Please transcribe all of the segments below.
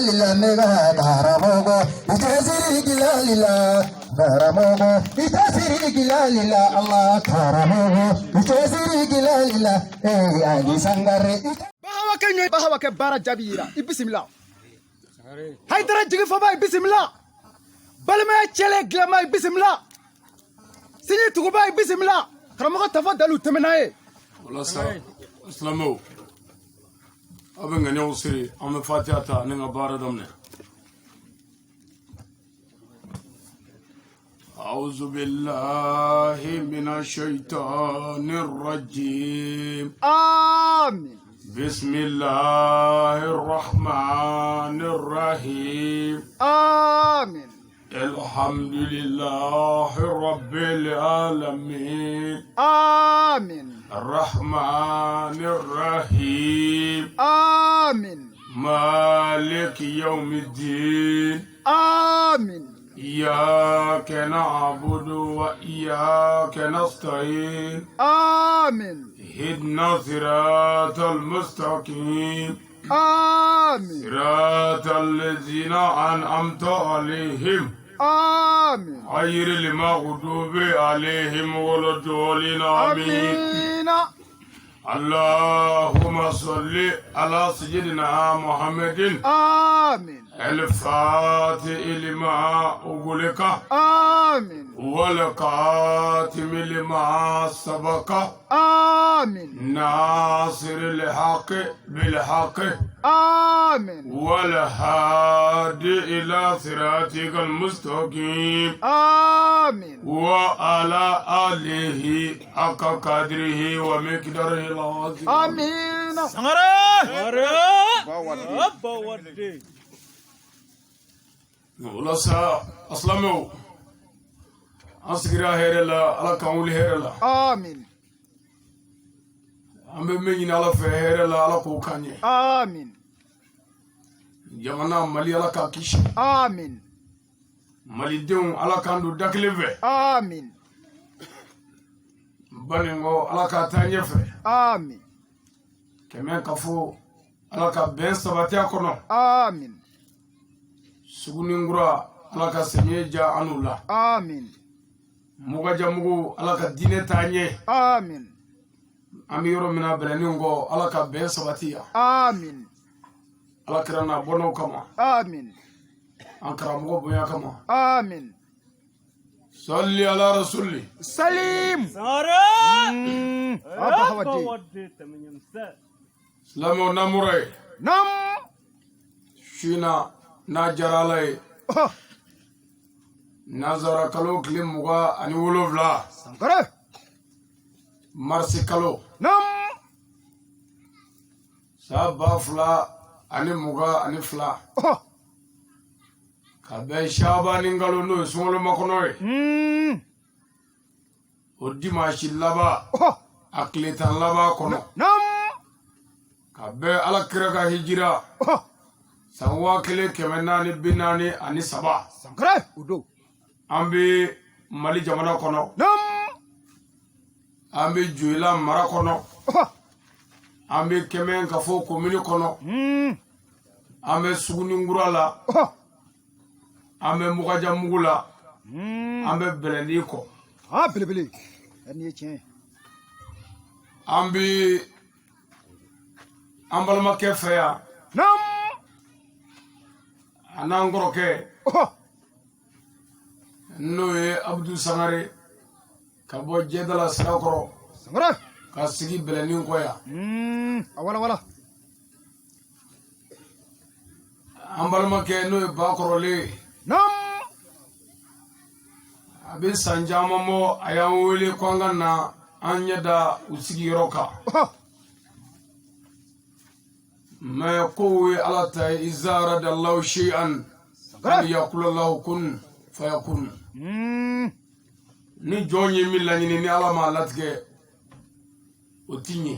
lila mega karamogo itasiri gila lila karamogo itasiri gila lila Allah karamogo itasiri gila lila agi sangare bahawa ke bara jabira bismillah haydara jigi faba bismillah balma chele glama bismillah sini tuguba bismillah karamogo tafadalu temenaye wala sa islamo abin ne usiri amma fatiha ta ne bara damne أعوذ بالله من الشيطان الرجيم آمين بسم الله الرحمن الرحيم آمين الحمد لله رب العالمين آمين الرحمن الرحيم آمين مالك يوم الدين آمين إياك نعبد وإياك نستعين آمين اهدنا صراط المستقيم آمين صراط الذين أنعمت عليهم آمين غير المغضوب عليهم ولا الضالين آمين اللهم صل على سيدنا محمد آمين الفاتح لما أغلق آمين والقاتم لما سبق آمين ناصر الحق بالحق آمين والهادي إلى صراطك المستقيم آمين وعلى آله حق قدره ومقداره العظيم آمين ولا سا أسلموا أسكرا هيرلا على كامل هيرلا آمين أمي على فهيرلا على كوكاني آمين جمانا مالي على كاكيش آمين مالي ديون على كاندو داكليفه آمين بانينغو على كاتانيفه آمين كمان كفو على كابين سباتيا كونو آمين سغونينغرا على كاسنيجا انولا آمين موغاجا موغو على كدينه تاني آمين اميرو منا بلانينغو على كابين سباتيا آمين على كرانا بونو كما آمين انكرا موغو بويا كما آمين صلي على رسولي سليم سلامو ناموراي نم شينا ناجرالاي نازارا كالو كليم موغا اني ولوفلا سانكره مارسي كالو نم سابا فلا اني موغا اني فلا kabe shaba ningalo no songolo makonoy o dimanche laba akletan laba kono nam kabe ala kiraga hijira sanwa kele kemenani binani ani saba sankare udo ambi mali jamana kono nam ambi juila mara kono ambi kemen kafo komini kono ambi suguni ngurala ambe mugaja mugula ambe beleni ko belebele ani tien ambi ambalma kefaya nam anangoro ke noye abdou sangare kabo jedala sakoro sangare ka sigi beleni ko ya wala ambalma ke noye bakoro le nam abin sanjama mo ayan wele kwanga na anyada usigi yoroka ما قوي على إذا أراد الله شيئا أن يقول الله كن فيكون ni jonye mila ni ala ma latke otinye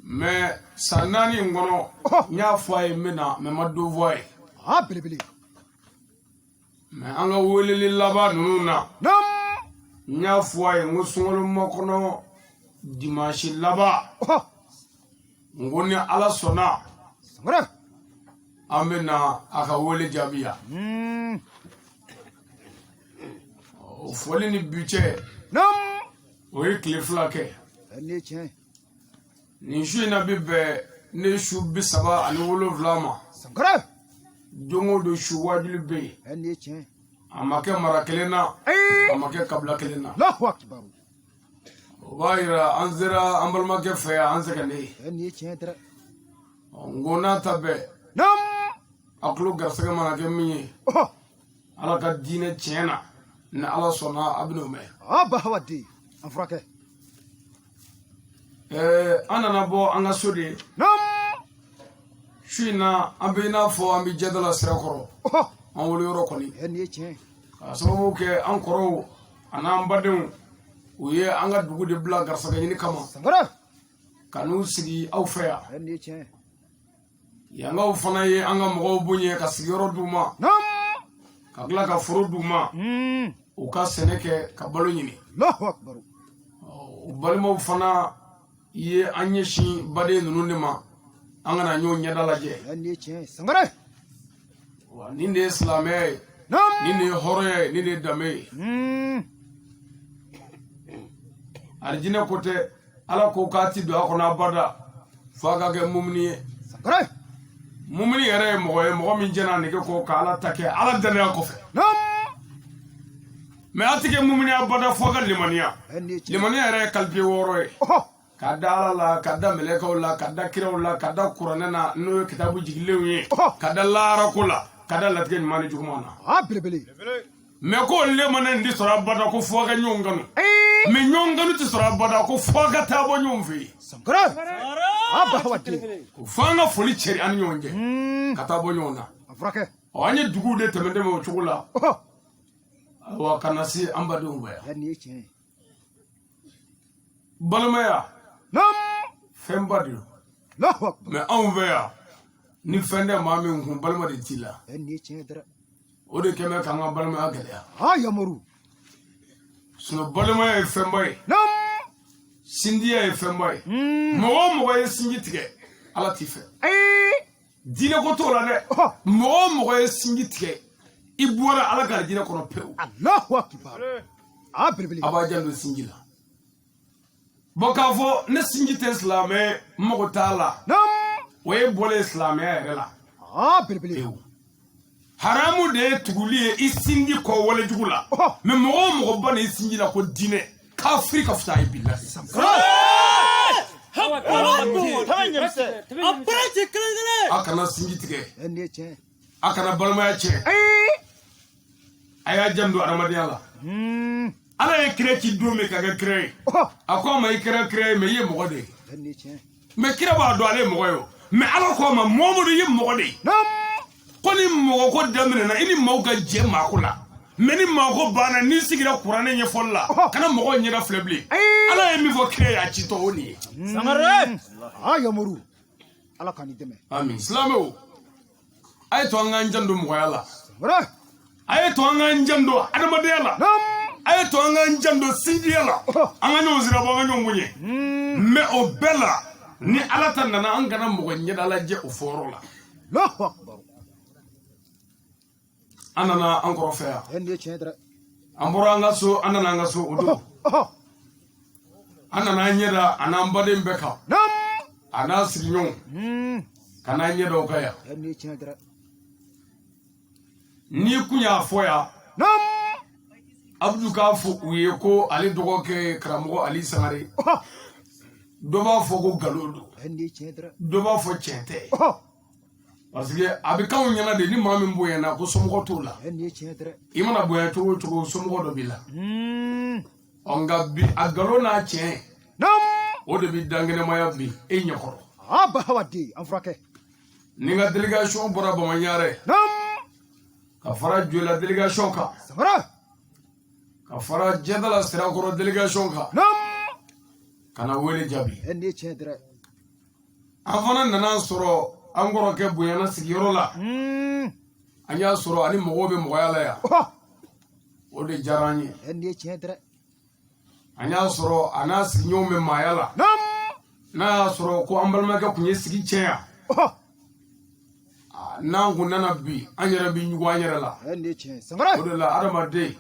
mais sanani ngono nya foy mena me maddo voy bilibili mais anga woleli laba nuna nam nya foy ngosongolo mokono dimanche laba ngoni ala sona Sangara. Amena aka wole jabiya. O foli ni buche. Nam. O yi kile fila kɛ. Ni tiɲɛ. Nin su in na bi bɛn ne su 37 ma. Sangara. Don o don su wajuli bɛ yen. Ni tiɲɛ. A ma kɛ mara kelen na. A ma kɛ kabila kelen na. Allahu akbar. O b'a yira an sera an balimakɛ fɛ yan an sɛgɛnnen. Ni tiɲɛ dɛ. Ngo n'a ta bɛɛ. Nam. A tulo garisɛgɛ mana kɛ min ye. Ala ka diinɛ tiɲɛ na. Ni Ala sɔnna a bɛn'o mɛn. Bahawadi. An furakɛ. An nana bɔ an ka so de ye. Nam. Su in na an bɛ i n'a fɔ an bɛ jɛdala sira kɔrɔ. An wolo yɔrɔ kɔni. Ni tiɲɛ. Ka sababu kɛ an kɔrɔw ani an badenw u ye an ka dugu de bila garisɛgɛ ɲini kama. Sangara. Ka n'u sigi aw fɛ yan. Ni tiɲɛ. Yangaw fana ye an ka mɔgɔw bonya ka sigiyɔrɔ d'u ma. Nam. Ka tila ka foro d'u ma. U ka sɛnɛ kɛ ka balo ɲini. Allahu akbar. U balimaw fana ye an ɲɛsin baden ninnu de ma. An kana ɲɔgɔn ɲɛda lajɛ. Ni tiɲɛ. Sangara. Wa nin de ye silamɛya ye. Nin de ye hɔrɔnya ye. Nin de ye danbe ye. Alijinɛ ko tɛ Ala ko k'a ti don a kɔnɔ abada fo a ka kɛ mumini ye. Sangara. Mumini yɛrɛ ye mɔgɔ min jɛna nege kɔ ka Ala ta kɛ Ala danaya kɔfɛ. Mais a ti kɛ mumini abada fo a ka limaniya. Limaniya yɛrɛ ye qualité 6 ye. Ka da Ala la, ka da mɛlɛkɛw la, ka da kiraw la, ka da kuranɛ na n'o ye kitabu jigilenw ye, ka da laharako la, ka da latigɛ ɲuman ni juguman na. Belebele. Mais ko limaniya in ti sɔrɔ abada ko fo a ka ɲɔgɔn kanu. Mais ɲɔgɔn kanu ti sɔrɔ abada ko fo a ka taa bɔ ɲɔgɔn fɛ yen. Sangara. Bahawadi. Fo an ka foli cɛri an ni ɲɔgɔn cɛ ka taa bɔ ɲɔgɔn na. An furakɛ. An ye duguw de tɛmɛn o cogo la. Wa ka na se an badenw ma yan. Ni tiɲɛ. Balimaya. Nam. Fɛnba de don. Allahu akbar. Mais anw fɛ yan ni fɛn tɛ maa min kun balima de t'i la. Ni tiɲɛ dɛ. O de kɛmɛ k'an ka balimaya gɛlɛya. Yamaru. Sinon balimaya ye fɛnba ye. Nam. Sindiya ye fɛnba ye. Mɔgɔ o mɔgɔ ye sinji tigɛ Ala t'i fɛ. Diinɛ ko t'o la dɛ. Mɔgɔ o mɔgɔ ye sinji tigɛ i bɔra Ala ka diinɛ kɔnɔ pewu. Allahu akbar. Belebele. A b'a janto sinji la. Bon k'a fɔ ne sinji tɛ silamɛ mago t'a la. O ye bɔlen silamɛya yɛrɛ la. Belebele. Haramu de ye tuguli ye i sinji kɔ walejugu la. Mais mɔgɔ o mɔgɔ ba n'i sinji la ko diinɛ kafiri ka fisa a ye bilahi. A kana sinji tigɛ. A kana balimaya tiɲɛ. A y'a janto adamadenya la. Ala ye kira ci don min ka kɛ kira ye. A ko a ma i kɛra kira ye mais i ye mɔgɔ de ye. Mais kira b'a dɔn ale ye mɔgɔ ye o. Mais Ala ko a ma Muhamadu i ye mɔgɔ de ye. Ko ni mɔgɔ ko daminɛna i ni maaw ka jɛ maako la. Mais ni maako banna n'i sigira kuranɛ ɲɛfɔli la kana mɔgɔw ɲɛda filɛ bilen. Ala ye min fɔ kira ye a citɔ o nin ye. Sangare. Yamaru. Ala ka ni dɛmɛ. Amin. Silamɛw a ye to an k'an janto mɔgɔya la. Sangare. A ye to an k'an janto adamadenya la. A ye to an k'an janto sinjiya la. An ka ɲɔgɔn sirabɔ an ka ɲɔgɔn bonya. Mais o bɛɛ la ni Ala ta nana an kana mɔgɔ ɲɛda lajɛ o fɔyɔrɔ la. Allahu akbar. An nana an kɔrɔ fɛ yan. Ni tiɲɛ dɛ. An bɔra an ka so an nana an ka so o don. An nana an ɲɛda a n'an baden bɛɛ kan. A n'a sigiɲɔgɔnw ka n'an ɲɛda o kan yan. Ni tiɲɛ dɛ. N'i kun y'a fɔ yan. Abdou k'a fɔ u ye ko ale dɔgɔkɛ karamɔgɔ Ali Sangare. Dɔ b'a fɔ ko nkalon don. Dɔ b'a fɔ tiɲɛ tɛ. Parce que a bɛ k'anw ɲɛna de ni maa min bonyana ko somɔgɔ t'o la. I mana bonya cogo o cogo somɔgɔ dɔ b'i la. Nka bi a nkalon n'a tiɲɛ o de bɛ dankɛnɛmaya bi e ɲɛkɔrɔ. Bahawadi an furakɛ. Ni n ka délégation bɔra Bamaɲare ka fara Joyila délégation kan ka fara Jɛdala Sirakɔrɔ délégation kan ka na wele jaabi. An fana nana sɔrɔ an kɔrɔkɛ bonyana sigiyɔrɔ la. An y'a sɔrɔ ani mɔgɔw bɛ mɔgɔya la yan. O de diyara an ye. An y'a sɔrɔ a n'a sigiɲɔgɔnw bɛ maaya la. N'a y'a sɔrɔ ko an balimakɛ tun ye sigi tiɲɛ yan n'an kun nana bi an yɛrɛ bi ɲugu an yɛrɛ la o de la adamaden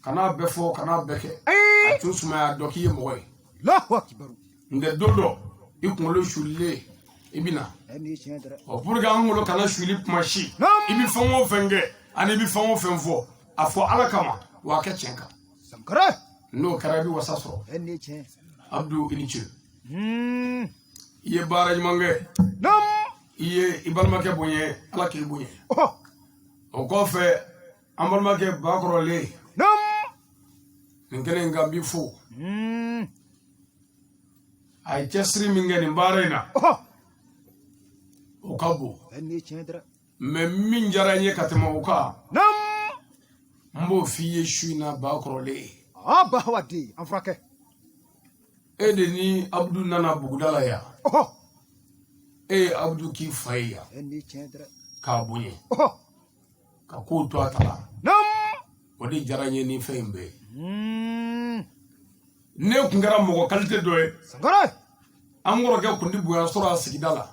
kana bɛɛ fɔ kana bɛɛ kɛ a tun sumaya dɔ k'i ye mɔgɔ ye nka don dɔ i kunkolo sulilen i bɛ na pour que an kunkolo kana suli kuma si i bɛ fɛn o fɛn kɛ ani i bɛ fɛn o fɛn fɔ a fɔ ala kama wa a kɛ tiɲɛ kan n'o kɛra i bɛ wasa sɔrɔ Abdou i ni ce i ye baara ɲuman kɛ i ye i balimakɛ bonya ala k'i bonya o kɔfɛ an balimakɛ Bakɔrɔlen nin kɛlen ka n b'i fo a ye cɛsiri min kɛ nin baara in na o ka bon mais min diyara n ye ka tɛmɛ o kan n b'o f'i ye su in na Bakɔrɔlen e de ni Abdou nana buguda la yan e ye Abdou k'i fa ye yan k'a bonya ka kow to a ta la o de diyara n ye ni fɛn in bɛɛ ye ne kun kɛra mɔgɔ qualité dɔ ye an kɔrɔkɛ kun ti bonya sɔrɔ a sigida la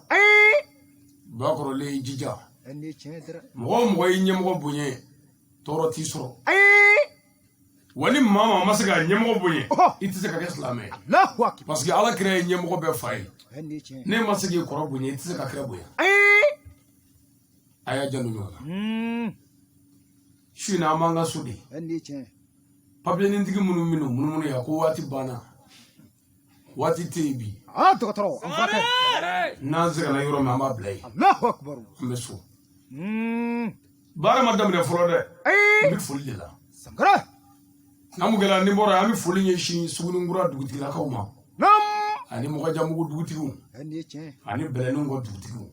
Bakɔrɔlen i jija mɔgɔ o mɔgɔ y'i ɲɛmɔgɔ bonya tɔɔrɔ t'i sɔrɔ wa ni maa ma se ka ɲɛmɔgɔ bonya i tɛ se ka kɛ silamɛ ye parce que ala kira ye ɲɛmɔgɔ bɛɛ fa ye ne ma se k'i kɔrɔ bonya i tɛ se ka kira bonya a y'a janto ɲɔgɔn na su in na an b'an ka so de papiyɛnintigi minnu minnu munumunu yan ko waati banna waati tɛ yen bi n'an sɛgɛnna yɔrɔ min an b'a bila yen an bɛ so baara ma daminɛ fɔlɔ dɛ n bɛ foli de la n'an mun kɛra ni bɔra an bɛ foli ɲɛsin Sugunikura dugutigilakaw ma ani Mɔgɔjamugu dugutigiw ani Bɛlɛninkɔ dugutigiw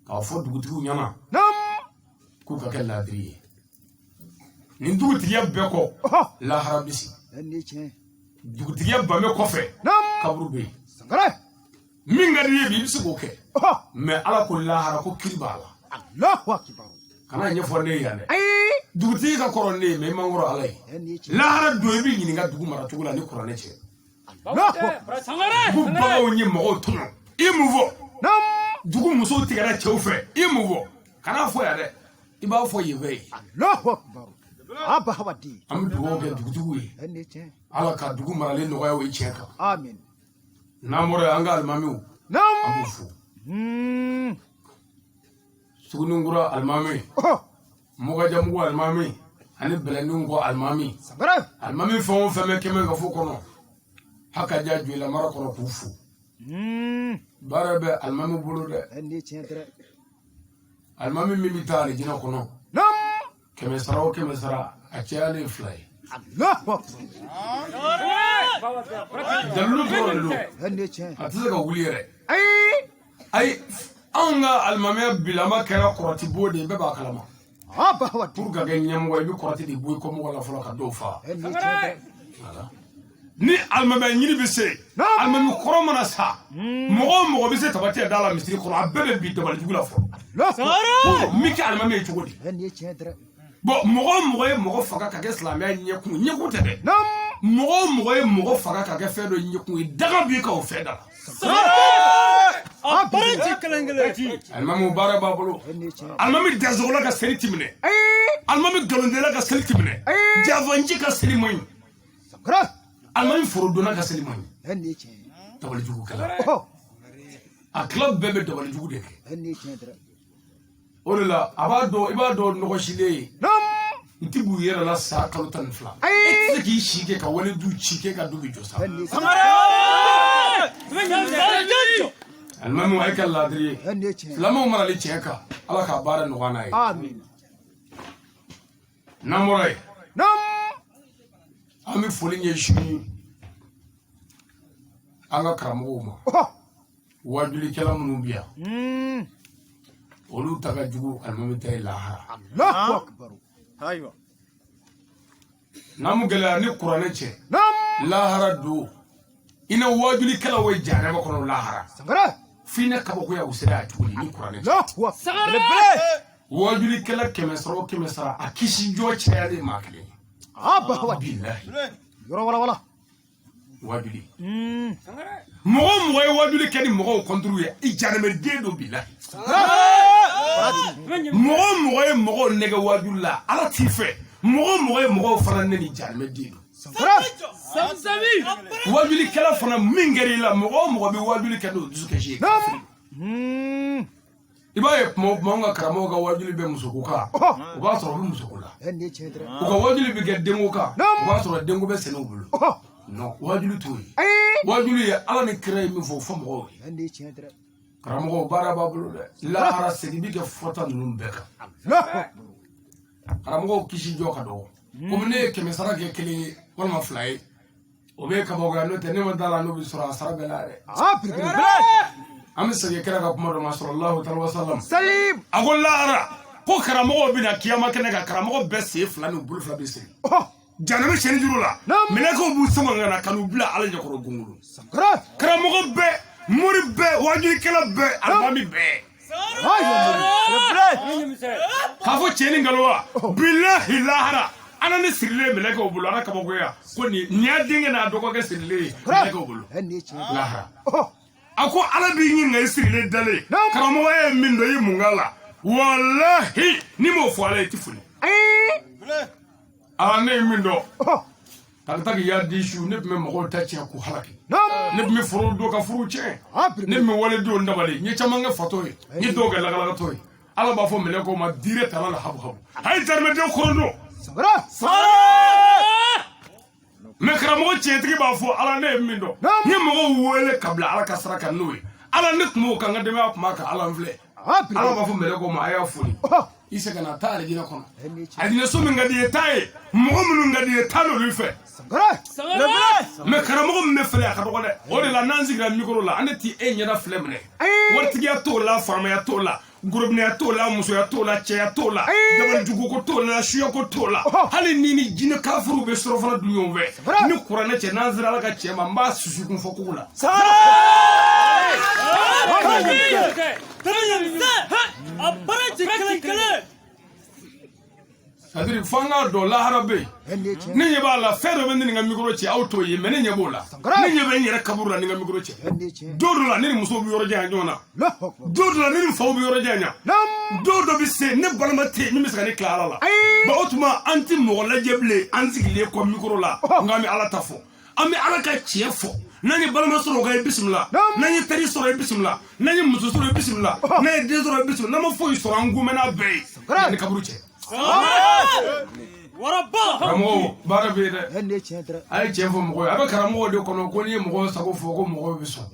k'a fɔ dugutigiw ɲɛna k'u ka kɛ laadiri ye nin dugutigiya bɛɛ kɔ lahara bɛ sigi dugutigiya banbɛ kɔfɛ kaburu bɛ yen min ka di ye bi i bɛ se k'o kɛ mais ala ko lahara ko kiri b'a la kana ɲɛfɔ ne ye yan dɛ dugutigi ka kɔrɔ ne ye mais i man kɔrɔ ala ye lahara don i bɛ ɲininka dugu maracogo la ni kuranɛ cɛ dugu baganw ye mɔgɔw tɔmɔ i mun fɔ dugu musow tigɛra cɛw fɛ i mun fɔ kana fɔ yan dɛ i b'a fɔ yen fɛ ye an bɛ dugawu kɛ dugutigiw ye ala ka dugu maralen nɔgɔya o ye tiɲɛ kan n'an bɔra yen an ka alimamiw an b'u fo Sugunikura alimami Mɔgɔjamugu alimami ani Bɛlɛninkɔ alimami alimami fɛn o fɛn bɛ kɛmɛ ka fo kɔnɔ hakaja Joyila mara kɔnɔ k'u fo baara bɛ alimami bolo dɛ alimami min bɛ taa alijinɛ kɔnɔ kɛmɛ sara o kɛmɛ sara a cayalen 2 ye dalilu dɔrɔn de don a tɛ se ka wuli yɛrɛ ayi anw ka alimamiya bilama kɛra kɔrɔtibo de ye bɛɛ b'a kalama pour ka kɛ ɲɛmɔgɔ i bɛ kɔrɔti de bɔ i kɔmɔgɔ la fɔlɔ ka dɔw fa ni alimamiya ɲini bɛ se alimami kɔrɔ mana sa mɔgɔ o mɔgɔ bɛ se tabatiya da la misiri kɔrɔ a bɛɛ bɛ bi dabalijugu la fɔlɔ min kɛ alimami ye cogo di bon mɔgɔ o mɔgɔ ye mɔgɔ faga ka kɛ silamɛya ɲɛkun tɛ dɛ mɔgɔ o mɔgɔ ye mɔgɔ faga ka kɛ fɛn dɔ ɲɛkun ye daga b'i ka o fɛn da la alimami baara b'a bolo alimami dazogola ka seli ti minɛ alimami galondela ka seli ti minɛ jafanji ka seli man ɲi alimami forodonna ka seli man ɲi dabalijugu kɛla a tila bɛɛ bɛ dabalijugu de kɛ o de la a b'a dɔn i b'a dɔn nɔgɔsilen ye n tɛ b'u yɛrɛ la sa kalo 12 e tɛ se k'i si kɛ ka wale du ci kɛ ka du bɛ jɔ sa alimami a ye kɛ laadiri ye silamɛw marali tiɲɛ kan ala k'a baara nɔgɔya n'a ye n'an bɔra yen an bɛ foli ɲɛsin an ka karamɔgɔw ma wajulikɛla minnu bɛ yan olu ta ka jugu alimami ta ye lahara n'an mu gɛlɛya ni kuranɛ cɛ lahara don i na wajulikɛlaw ye jahanama kɔnɔ lahara f'i na kabakoya u sera a tuguni ni kuranɛ cɛ wajulikɛla 100 sara o 100 sara a kisi jɔ cayalen maa kelen bilahi wajuli mɔgɔ ye wajuli kɛ ni mɔgɔw kɔnturu ye i janɛmɛden do bila mɔgɔ ye mɔgɔw nɛgɛ wajuli la ala t'i fɛ mɔgɔ ye mɔgɔw fana nɛni janɛmɛden do wajuli kɛla fana min kɛra i la mɔgɔ bɛ wajuli kɛ n'o dusukasi ye i b'a ye tuma ka karamɔgɔ ka wajuli bɛ musoko kan o b'a sɔrɔ u bɛ musoko la u ka wajuli bɛ kɛ denko kan o b'a sɔrɔ denko bɛ sɛnɛw bolo non wajuli t'o ye wajuli ye ala ni kira ye min fɔ fɔ mɔgɔw ye karamɔgɔ baara b'a bolo dɛ lahara segin bɛ kɛ fɔta ninnu bɛɛ kan karamɔgɔw kisi jɔ ka dɔgɔ komi ne ye 100 sara kɛ 1 ye walima 2 ye o bɛ kabakoya n'o tɛ ne ma d'a la n'o bɛ sɔrɔ a sara bɛɛ la dɛ an bɛ segin kira ka kuma dɔ ma sallallahu alaihi wasallam a ko lahara ko karamɔgɔw bɛna kiyama kɛnɛ kan karamɔgɔ bɛɛ sen 2 n'u bolo 2 bɛ sen janɛmɛ sɛni juru la mɛlɛkɛw b'u sama ka na ka n'u bila ala ɲɛkɔrɔ gungulu karamɔgɔ bɛɛ mori bɛɛ wajulikɛla bɛɛ alimami bɛɛ k'a fɔ cɛ ni nkalon wa bilahi lahara ala ni sirilen mɛlɛkɛw bolo ala kabakoya ko nin y'a denkɛ n'a dɔgɔkɛ sirilen ye mɛlɛkɛw bolo lahara a ko ala b'i ɲininka i sirilen dalen karamɔgɔ ye min dɔ i mun k'a la walahi ni m'o fɔ ala ye i tɛ foli ala ne ye min dɔn ka taa k'i y'a di su ne tun bɛ mɔgɔw ta tiɲɛ k'u halaki ne tun bɛ foro don ka furu tiɲɛ ne tun bɛ wale don dabali n ye caman kɛ fatɔ ye n ye dɔw kɛ lagalagatɔ ye ala b'a fɔ mɛlɛkɛw ma dire tala la habu a ye jarimɛden kɔrɔndon mɛ karamɔgɔ tiɲɛtigi b'a fɔ ala ne ye min dɔn n ye mɔgɔw wele ka bila ala ka sira kan n'o ye ala ne tun b'o kan n ka denbaya tun b'a kan ala n filɛ ala b'a fɔ mɛlɛkɛw ma a y'a foli i segin na taa alijinɛ kɔnɔ alijinɛ so min ka di ye taa ye mɔgɔ minnu ka di ye taa n'olu fɛ mɛ karamɔgɔ min bɛ filɛ a ka dɔgɔ dɛ o de la n'an sigira mikoro la an ne t'i e ɲɛda filɛ minɛ waritigiya t'o la faamaya t'o la gorobinɛya t'o la musoya t'o la cɛya t'o la dabalijugu ko t'o la suya ko t'o la hali ni jinɛ kafiriw bɛ surɔfana dun ɲɔgɔn fɛ ni kuranɛ cɛ n'an sera ala ka cɛ ma n b'a susu kun fɔ kogo la c'est-à-dire fo an k'a dɔn lahara bɛ yen ne ɲɛ b'a la fɛn dɔ bɛ ne ni n ka mikoro cɛ aw t'o ye mɛ ne ɲɛ b'o la ne ɲɛ bɛ n yɛrɛ kaburu la ni n ka mikoro cɛ don dɔ la ne ni musow bɛ yɔrɔ janya ɲɔgɔn na don dɔ la ne ni faw bɛ yɔrɔ janya don dɔ bɛ se ne balima tɛ yen min bɛ se ka ne tila ala la bon o tuma an tɛ mɔgɔ lajɛ bilen an sigilen kɔ mikoro la nka an bɛ ala ta fɔ an bɛ ala ka tiɲɛ fɔ n'an ye balima sɔrɔ o ka ye bisimila n'an ye teri sɔrɔ ye bisimila n'an ye muso sɔrɔ ye bisimila n'an ye den sɔrɔ ye bisimila n'an ma foyi sɔrɔ an gomɛnna bɛɛ ye yanni kaburu cɛ karamɔgɔ baara bɛ yen dɛ a ye tiɲɛ fɔ mɔgɔw ye a bɛ karamɔgɔw de kɔnɔ ko n'i ye mɔgɔw sago fɔ ko mɔgɔw bɛ sɔn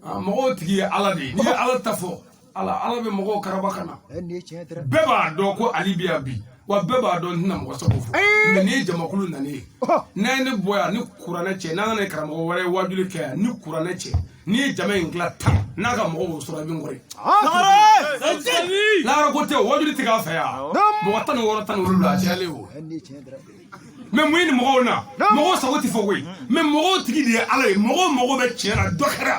mɔgɔw tigi ye ala de ye n'i ye ala ta fɔ ala bɛ mɔgɔw karaba ka na bɛɛ b'a dɔn ko ali bɛ yan bi wa bɛɛ b'a dɔn n tɛna mɔgɔ sago fɔ mɛ n'i ye jamakulu nani ye n'an ye ne bɔ yan ni kuranɛ cɛ n'an nana karamɔgɔ wɛrɛ ye wajuli kɛ yan ni kuranɛ cɛ n'i ye jama in dilan 10 n'a ka mɔgɔw b'o sɔrɔ i bɛ n kɔrɔ lahara ko tɛ wajuli tɛ k'a fɛ yan mɔgɔ 16 17 a cayalen o mɛ mun ye nin mɔgɔw na mɔgɔw sago tɛ fɔ koyi mɛ mɔgɔw tigi de ye ala ye mɔgɔw mago bɛ tiɲɛ na dɔ kɛra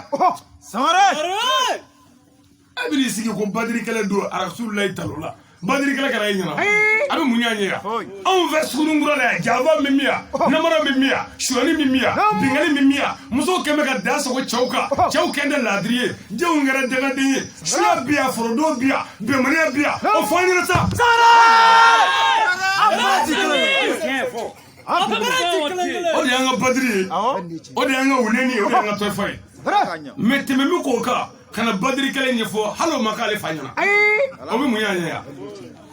a bɛ n'i sigi ko badirikɛlɛ don arasulayi talo la badirikɛlɛ kɛra e ɲɛna a bɛ mun y'an ye yan anw fɛ sugununkura la yan jaba min min yan namara min min yan suyani min min yan binkali min min yan musow kɛn bɛ ka da sago cɛw kan cɛw kɛn tɛ laadiri ye denw kɛra dagaden ye suya bi yan forodon bi yan bɛnbaliya bi yan o fɔ an ɲɛna sa o de y'an ka badiri ye o de y'an ka wunɛni ye o de y'an ka tɔfa ye mɛ tɛmɛ min k'o kan ka na badirikɛlɛ ɲɛfɔ hali o ma k'ale fa ɲɛna o bɛ mun y'an ye yan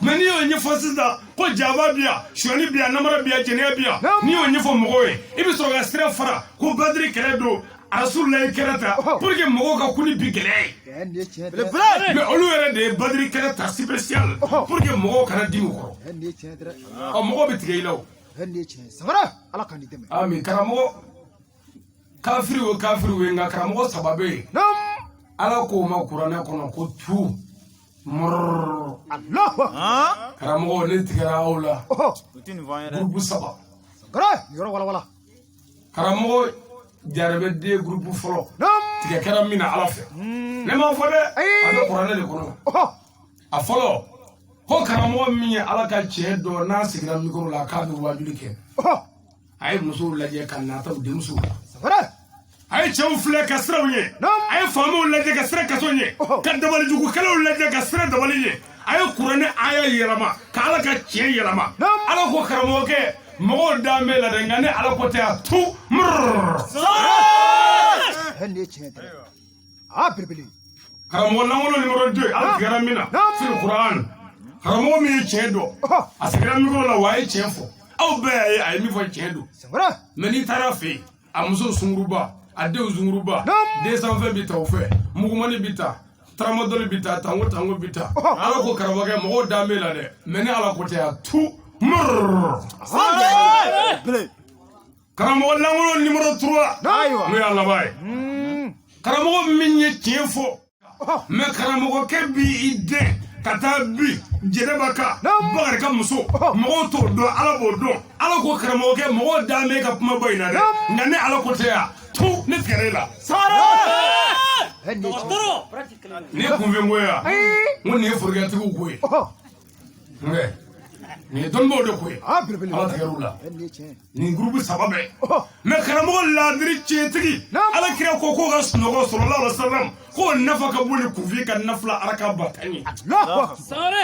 mɛ n'i y'o ɲɛfɔ sisan ko jaba bi yan suyani bi yan namara bi yan jɛnɛya bi yan n'i y'o ɲɛfɔ mɔgɔw ye i bɛ sɔrɔ ka sira fara ko badiri kɛlɛ don arasulayi kɛlɛ ta pour que mɔgɔw ka kuni bi gɛlɛya ye mɛ olu yɛrɛ de ye badiri kɛlɛ ta spécial pour que mɔgɔw kana dimi kɔrɔ ɔ mɔgɔw bɛ tigɛ i la o ami karamɔgɔ kafiri o kafiri ye nka karamɔgɔ 3 bɛ yen ala k'o ma kuranɛ kɔnɔ ko tu mɔrɔrɔ karamɔgɔ ne tigɛra aw la gurupu 3 karamɔgɔ jarabɛden gurupu fɔlɔ tigɛ kɛra min na ala fɛ ne m'a fɔ dɛ a bɛ kuranɛ de kɔnɔ a fɔlɔ ko karamɔgɔ min ye ala ka tiɲɛ dɔn n'a sigira mikoro la k'a bɛ wajuli kɛ ay muso lajɛ ka nata u denmuso Sabara. ay cɛw filɛ ka siraw ye ay faamaw lajɛ ka sira kaso ye ka dabali jugu kɛlaw lajɛ ka sira dabali ye ay kuranɛ aya yɛlɛma ka ala ka tiɲɛ yɛlɛma ala ko karamɔgɔkɛ mɔgɔw dan bɛ la dɛ nka ne ala ko tɛ a tu Hende tiɲɛ tɛ. Ah belebele. karamɔgɔ lankolon numéro 2 ala tigɛra min na fil kuran karamɔgɔ min ye tiɲɛ dɔn a sigira micro la wa a ye tiɲɛ fɔ aw bɛɛ a ye min fɔ tiɲɛ don Sabara. mais n'i taara fɛ yen a muso sunguruba a denw sunguruba den sanfɛ bi ta o fɛ mugumani bi ta taramadɔli bi ta tango bi ta ala ko karamɔgɔkɛ mɔgɔw dan bɛ la dɛ mais ni ala ko tɛ a tu karamɔgɔ lankolon numéro 3 n'o y'a laban ye karamɔgɔ min ye tiɲɛ fɔ mais karamɔgɔkɛ b'i den ka taa bi jɛnɛba kan bakari ka muso mɔgɔw t'o dɔn ala b'o dɔn ala ko karamɔgɔkɛ mɔgɔw dan bɛ ka kuma bɔ in na dɛ nka ne ala ko tɛ yan tu ne tigɛra e la ne kunfɛ ko yan n ko nin ye forokɛtigiw ko ye nin ye dɔnnibaw de ko ye ala tigɛr'u la nin gurupu 3 bɛɛ mais karamɔgɔ laadiri tiɲɛtigi ala kira ko k'o ka sunɔgɔ sallallahu alaihi wasallam k'o nafa ka bon ni kunfin ka nafila araka 10 ye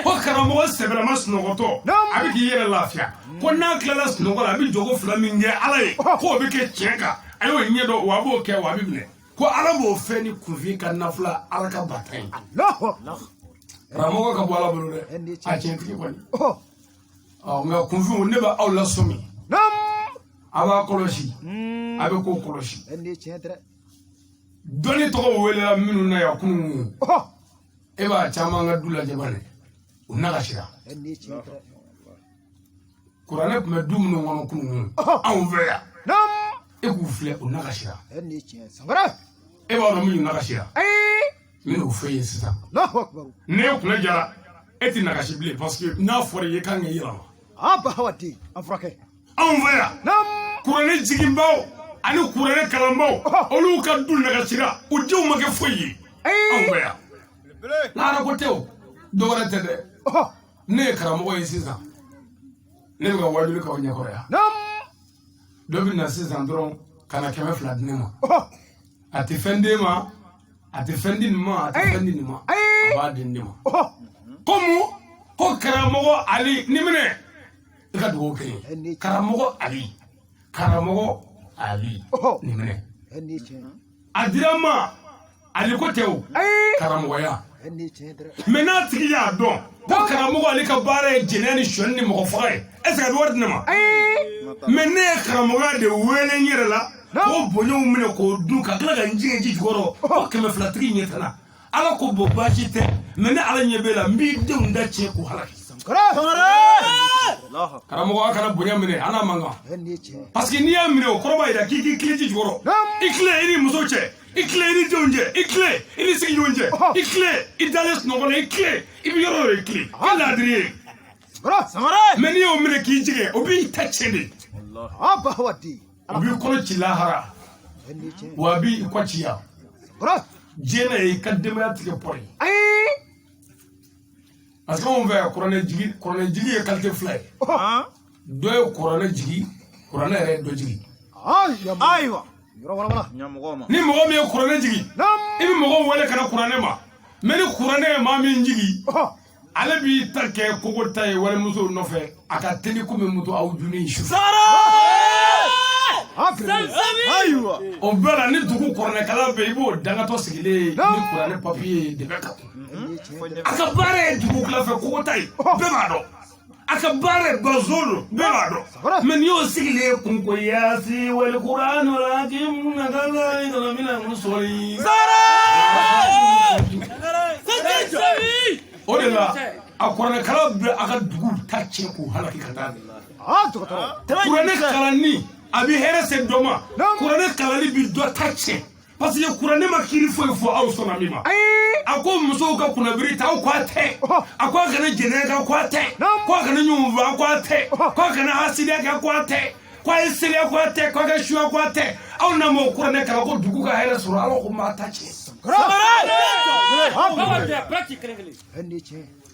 ko karamɔgɔ sɛbɛlama sunɔgɔtɔ a bɛ k'i yɛrɛ lafiya ko n'a tilala sunɔgɔ la a bɛ jogo 2 min kɛ ala ye k'o bɛ kɛ tiɲɛ kan a y'o ɲɛdɔn wa a b'o kɛ wa a bɛ minɛ ko ala b'o fɛ ni kunfin ka nafila araka 10 ye karamɔgɔ ka bɔ ala bolo dɛ a tiɲɛtigi kɔni nka kunfin ne bɛ aw lasɔmi a b'a kɔlɔsi a bɛ ko kɔlɔsi dɔnni tɔgɔ welela minnu na yan kunun e b'a caman ka du lajɛ bani u nagasira kuranɛ tun bɛ du minnu kɔnɔ kunun anw fɛ yan e k'u filɛ u nagasira e b'a dɔn minnu nagasira n bɛn'u fɛ yen sisan ne kunna jara e tɛ nagasi bilen parce que n'a fɔra i ye kan ka yɛlɛma anw fɛ yan kuranɛ jiginbaw ani kuranɛ kalanbaw olu ka du nagasira u denw ma kɛ foyi ye anw fɛ yan n'ala ko tɛ o dɔwɛrɛ tɛ dɛ ne ye karamɔgɔ ye sisan ne bɛ ka wajuli k'aw ɲɛkɔrɔ yan dɔ bɛ na sisan dɔrɔn ka na 200 di ne ma a tɛ fɛn d'e ma a tɛ fɛn di nin ma a tɛ fɛn di nin ma a b'a di ne ma ko mun ko karamɔgɔ ali ni minɛ i ka dugawu kɛ n ye karamɔgɔ ali ni minɛ a dira n ma ali ko tɛ o karamɔgɔya mais n'a tigi y'a dɔn ko karamɔgɔ ali ka baara ye jɛnɛ ni sɔni ni mɔgɔ faga ye est ce que a bɛ wari di ne ma mais ne ye karamɔgɔya de wele n yɛrɛ la k'o boɲɛw minɛ k'o dun ka tila ka n jigin ji jukɔrɔ ko 200 tigi ɲɛ tana ala ko bɔ baasi tɛ mais ne ala ɲɛ b'e la n b'i denw da tiɲɛ k'u halaki karamɔgɔ a kana bonya minɛ a n'a mankan parce que n'i y'a minɛ o kɔrɔ b'a jira k'i k'i kilen ji jukɔrɔ i kilen i ni muso cɛ i kilen i ni denw cɛ i kilen i ni sigiɲɔgɔn cɛ i kilen i dalen sunɔgɔ la i kilen i bɛ yɔrɔ yɔrɔ i kilen i laadiri ye mais n'i y'o minɛ k'i jigin o b'i ta tiɲɛ de o b'i kɔnɔ ci lahara wa a b'i kɔ ci yan diɲɛ na ye i ka denbaya tigɛ pɔri parce que anw fɛ yan kuranɛ jigi ye qualité 2 ye dɔ ye kuranɛ jigi kuranɛ yɛrɛ ye dɔ jigi ni mɔgɔ min ye kuranɛ jigi i bɛ mɔgɔw wele ka na kuranɛ ma mais ni kuranɛ ye maa min jigi ale b'i ta kɛ kogo ta ye walimuso nɔfɛ a ka teli komi moto aw dunni su o bɛɛ la ni dugu kuranɛkala bɛ i b'o dangatɔ sigilen ni kuranɛ papiye de bɛ kan a ka baara ye dugu tilafɛ kogo ta ye bɛɛ b'a dɔn a ka baara ye bazolo bɛɛ b'a dɔn mais n'i y'o sigilen ye kunko yaasi wali kuranu hakim nakala idala mina musoli o de la a kuranɛkala bɛ a ka dugu ta tiɲɛ k'u halaki ka taa kuranɛ kalanni a bɛ hɛrɛ se dɔ ma kuranɛ kalanni bi dɔ ta tiɲɛ parce que kuranɛ ma kiiri foyi fɔ aw sɔnna min ma a ko musow ka kunnabiri ta aw k'a tɛ a ko a kana jɛnɛ kɛ k'a tɛ ko a kana ɲɔgɔn faa k'a tɛ ko a kana hasidiya kɛ k'a tɛ ko a ye seliya k'a tɛ k'a kɛ suya k'a tɛ aw n'a ma o kuranɛ kalan ko dugu ka hɛrɛ sɔrɔ ala ko maa ta tiɲɛ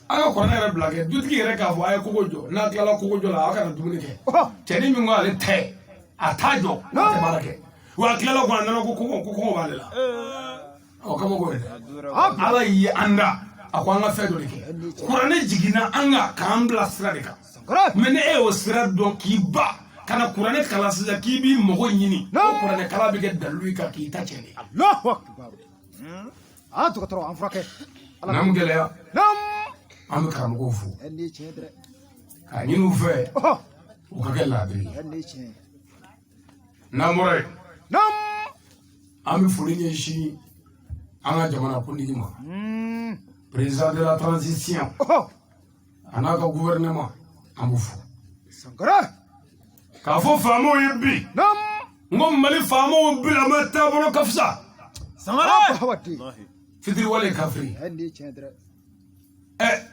a ka kuranɛ yɛrɛ bila kɛ dutigi yɛrɛ k'a fɔ a ye kogo jɔ n'a tilala kogo jɔ la a kana dumuni kɛ cɛnin min ko ale tɛ atajo na tabarake wa kilala ko andana ko balela o kama ko ala yi anda akwanga fedo dike kurane jigina anga kambla stradika mene e o sira don ki ba kana kurane kala sija ki bi mogo nyini o kurane kala bi ke dalu ka ki tacheni Allahu akbar to katro an frake nam gelea nam am kam go fu andi chedre ka nyinu fe o ka gela bi andi che namore nam am fulinye shi anga jamana kundi ma président de la transition anaka gouvernement ambufu sangara ka fo famo yibbi nam ngom mali famo bila mata bolo kafsa sangara hawati fitri wale kafri andi chedre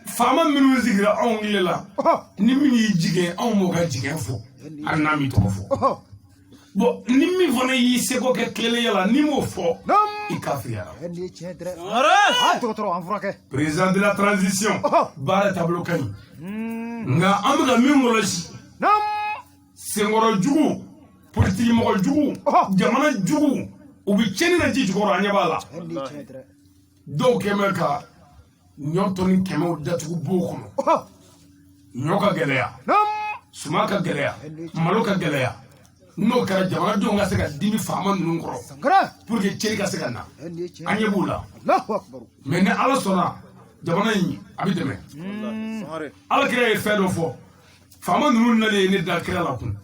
fama minu zigira on lela ni mini jige on mo ga jige fo anami to fo bo ni mi fona yi seko ke kele yala ni mo fo nam i kafri yala andi chedre ara to katro an frake président de la transition bara tableau kani nga amga mingolosi nam sengoro jugu politique mo jugu jamana jugu ubi cheni na ji jugo anya bala andi chedre do kemeka nyotoni kemo datugu bokono nyoka gelea nam sumaka gelea maluka gelea no kara jamana do nga sega dimi fama nunu ngoro sangara pour que cheri ka sega na andi chedre anye bula Allahu akbar mais ne ala sona jamana yi abi deme ala kire fedo fo fama nunu na le ne da kire la kun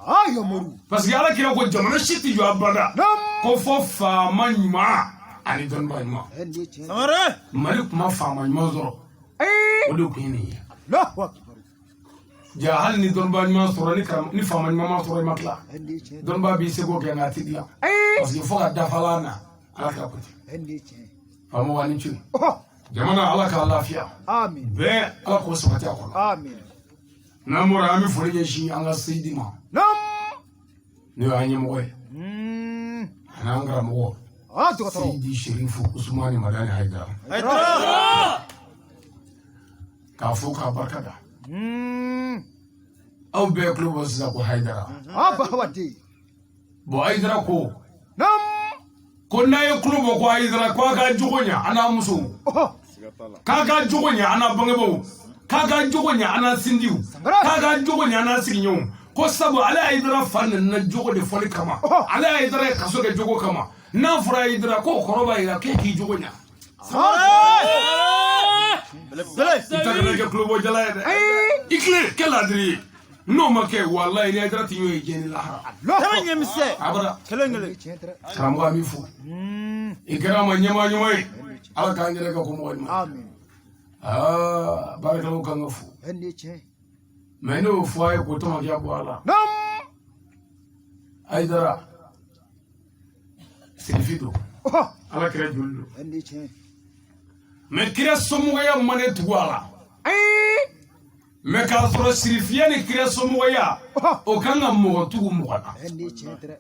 ayo moru parce que ala kire ko jamana shiti jo abada nam ko fo fama nyuma ani don ba nyuma andi chedre mari kuma fama nyuma zoro o de ko ni Allahu akbar ja hal ni don ba nyuma soro ni kam ni fama nyuma ma soro makla andi chedre don ba bi se ko ke ngati dia parce que fo ga dafalana ala ka ko andi chedre fama wani chu jamana ala ka lafiya amin be ala ko sabati ko amin namura ami fo shi anga sayidima nam ni anye mo anangra mo to katro Sidi Sherifu Usmani Madani Haidara ka fo ka barkada au be club wasa ko Haidara hawati bo Haidara ko nam ko naye club ko Haidara ko ka jugonya ana muso ka jugonya ana bangebo ka jugonya ana sindiu ka jugonya ana signyo ko sabu ala Haidara fan na jogo de foli kama ala Haidara kaso ke jogo kama na fura Haidara ko koroba ila ke ki jugonya Ita ke club jala de ikle keladri no make wallahi ni Haidara tinyo yeni la tamanye mise abara kelengele karamu ami fu ikrama nyama nyama ala ka ngere ka ko mo amin baraka kan fu andi che meno fu ay ko to ma ya bwala nam Haidara Silfido ala kire jullu andi che me kire somu ya mane tuwala me ka soro sirifiya ni kire somu ya o kanga mo tugu mo kana andi chedre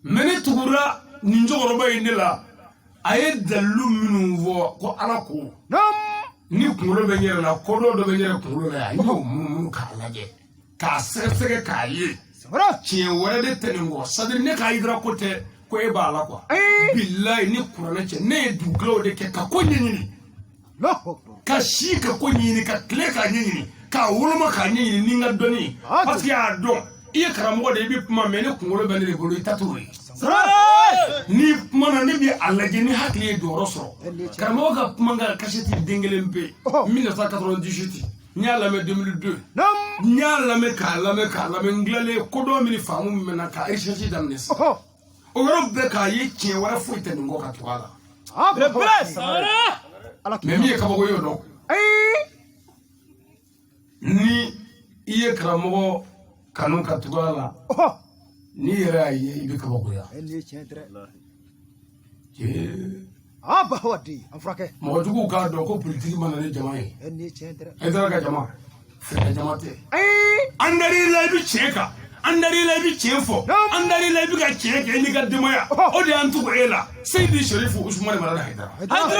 mene tugura ninjogoro bayindela aye dalu minu wo ko ala ko nam ni kulo be nyere na ko do be nyere kulo be ayo mun ka laje ka sege ka yi sangara ci wala de tenengo sadri ne ka Haidara ko te ko e bala ko billahi ni kurana ce ne duglo de ke ka ko nyini Allahu akbar ka shi ka ko nyini ka kle ka nyini ka wuluma ka nyini ni nga doni parce que a don iya karamo de bi kuma mene kulo be ne bolo itaturi ni mana ne bi alaje ni hakli do roso karamo ka kuma nga kasheti dengelembe 1998 nyala me 2002 nam nyala me kala me nglale ko do mi famu mena ka recherche damnes o garo be ka yi che wara fuite ngo ka twala ala me mi ka bogo yo do ni iye karamo kanu ka twala ni yera yi be ka bogo ya andi chedre je hawati afrake mo jugu ka do ko politique man ne jama'i andi chedre Haidara ka jama fe jama te andari la bi cheka andari la bi chefo andari la bi ka cheke ni ka demaya o de antu ko ela Sidi Sherifu Usmani Madani Haidara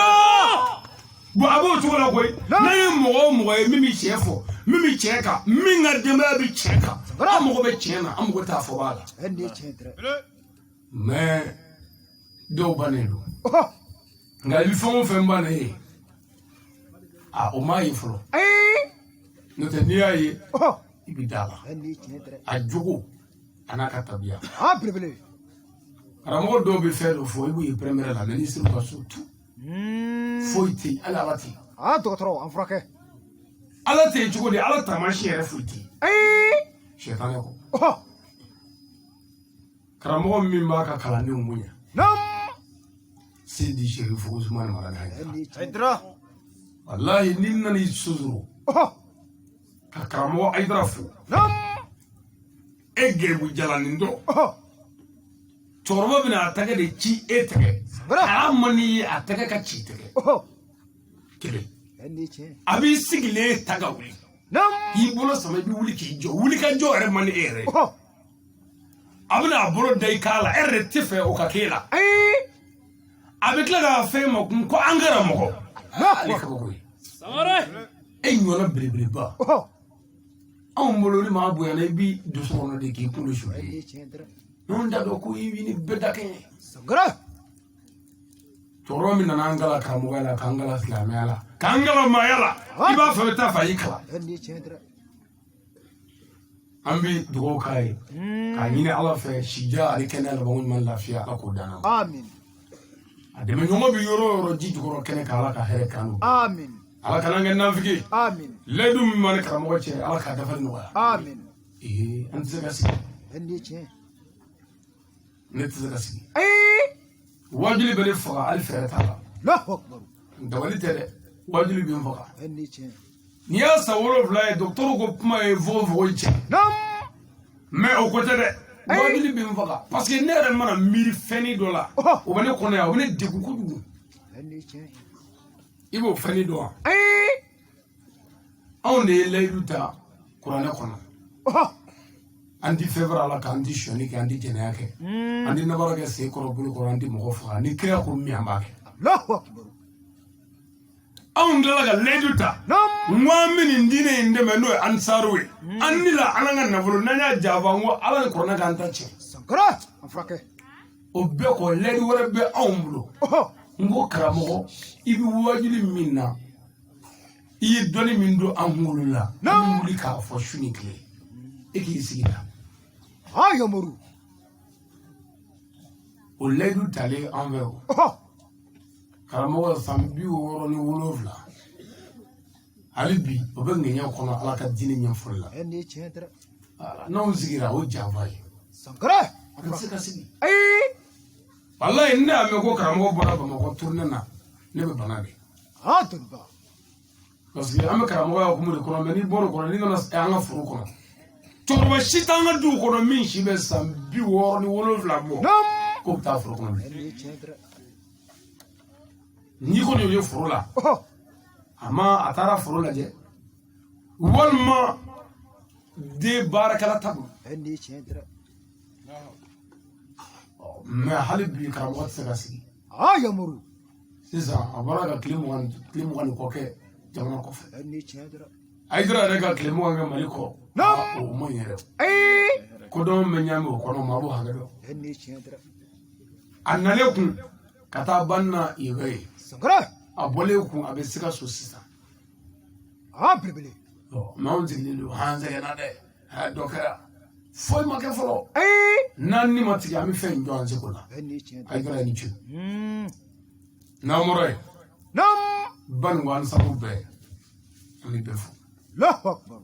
bo abo to la koy na mo mo mi chefo mimi cheka minga dema bi cheka amogo be chena amogo ta fo bala mais do banelo nga bi fo fe mbane o mai flo no te ni ayi ibidala a jogo anaka tabia bele ramo do be fe fo ibu premier la ministre ba surtout foiti ala lati docteur en frake ala te jogo de ala tamashi yere foiti shetan ko karamo min ba ka kala ni umunya sidi sherifu Usman Marana Aydra wallahi ninna ni suzuru ka karamo aydrafu ege bu jalanindo torba bina atake de ci etake amani atake ka ci teke kele abi sigile tagawuli yi bolo sama bi wuli ki jo wuli ka jo re mani ere abuna bolo dai kala ere tife o ka kela abi kla fe mo ko angara mo ko samare e nyona brebbre ba on bolo ni ma boya na bi do sono de ki kulu shu non da do ku yi ni bedake sangara toro mi nana angala kamugala kangala islamiyala kangala mayala iba fa ta fa yikala ambi dugo kai kanyine ala fe shija ari kenala bangun man lafiya ako dana amin ademe nyongo bi yoro ji dugo kene kala ka here kanu amin ala kana ngen fiki amin ledum man karamogo che ala ka dafal no amin antse gasi netze gasi wajili bele faga alfere tala Allahu akbar dawali tere wajili bi faga ni ya sawolo vla docteur ko puma e vo che mais au côté de wajili bi faga parce que nere mana miri feni dola o bane kono ya o bane deku ko dugu ibo feni do on de leyduta qur'ana kono andi fevra ala ka andi shoni ka andi jena yake andi nabara ke se ko bulu ko andi mo fa ni kira ko mi amake Allahu akbar on dala ga leduta muamini ndine inde meno ansarwe anila ananga nabulu nanya java ngo ala ko na ga antache sangara afrake obbe ko ledu wore be awmbulo ngo karamo ibi wajili minna yi doni mindo angulula nguli ka fo shuni kle eki sigida yomoru o ledu tale envers karamo sambi woro ni wolovla alibi obengenya kono ala ka dini nyamfulla non sigira o javai sangara afraka sigi wallahi inda me ko karamo bora ba ko tournena ne be banade tunba parce que am karamo ya ko muri kono meni boro kono ni ngana anga furu kono torba shitanga du kono min shibe sambi woro ni wolovla mo ko ta furu kono ni ko ni yo furu la ama atara furu la je walma de barakala tabu mais halibi karamo tsagasi yomoru sisa abara ga klimu ko ke jamana ko aydra daga klimu ga maliko o mo yere ko do me nyame ko no mabu haga do annale kun kata banna ibe sangara abole kun abe sika so sisa bele mountain lilu hanza yana de ha dokara foi ma ke folo nanni matigi ami fe ndo anze kula aydra ni chu na moray ban wan sabu be ami befu Allahu akbar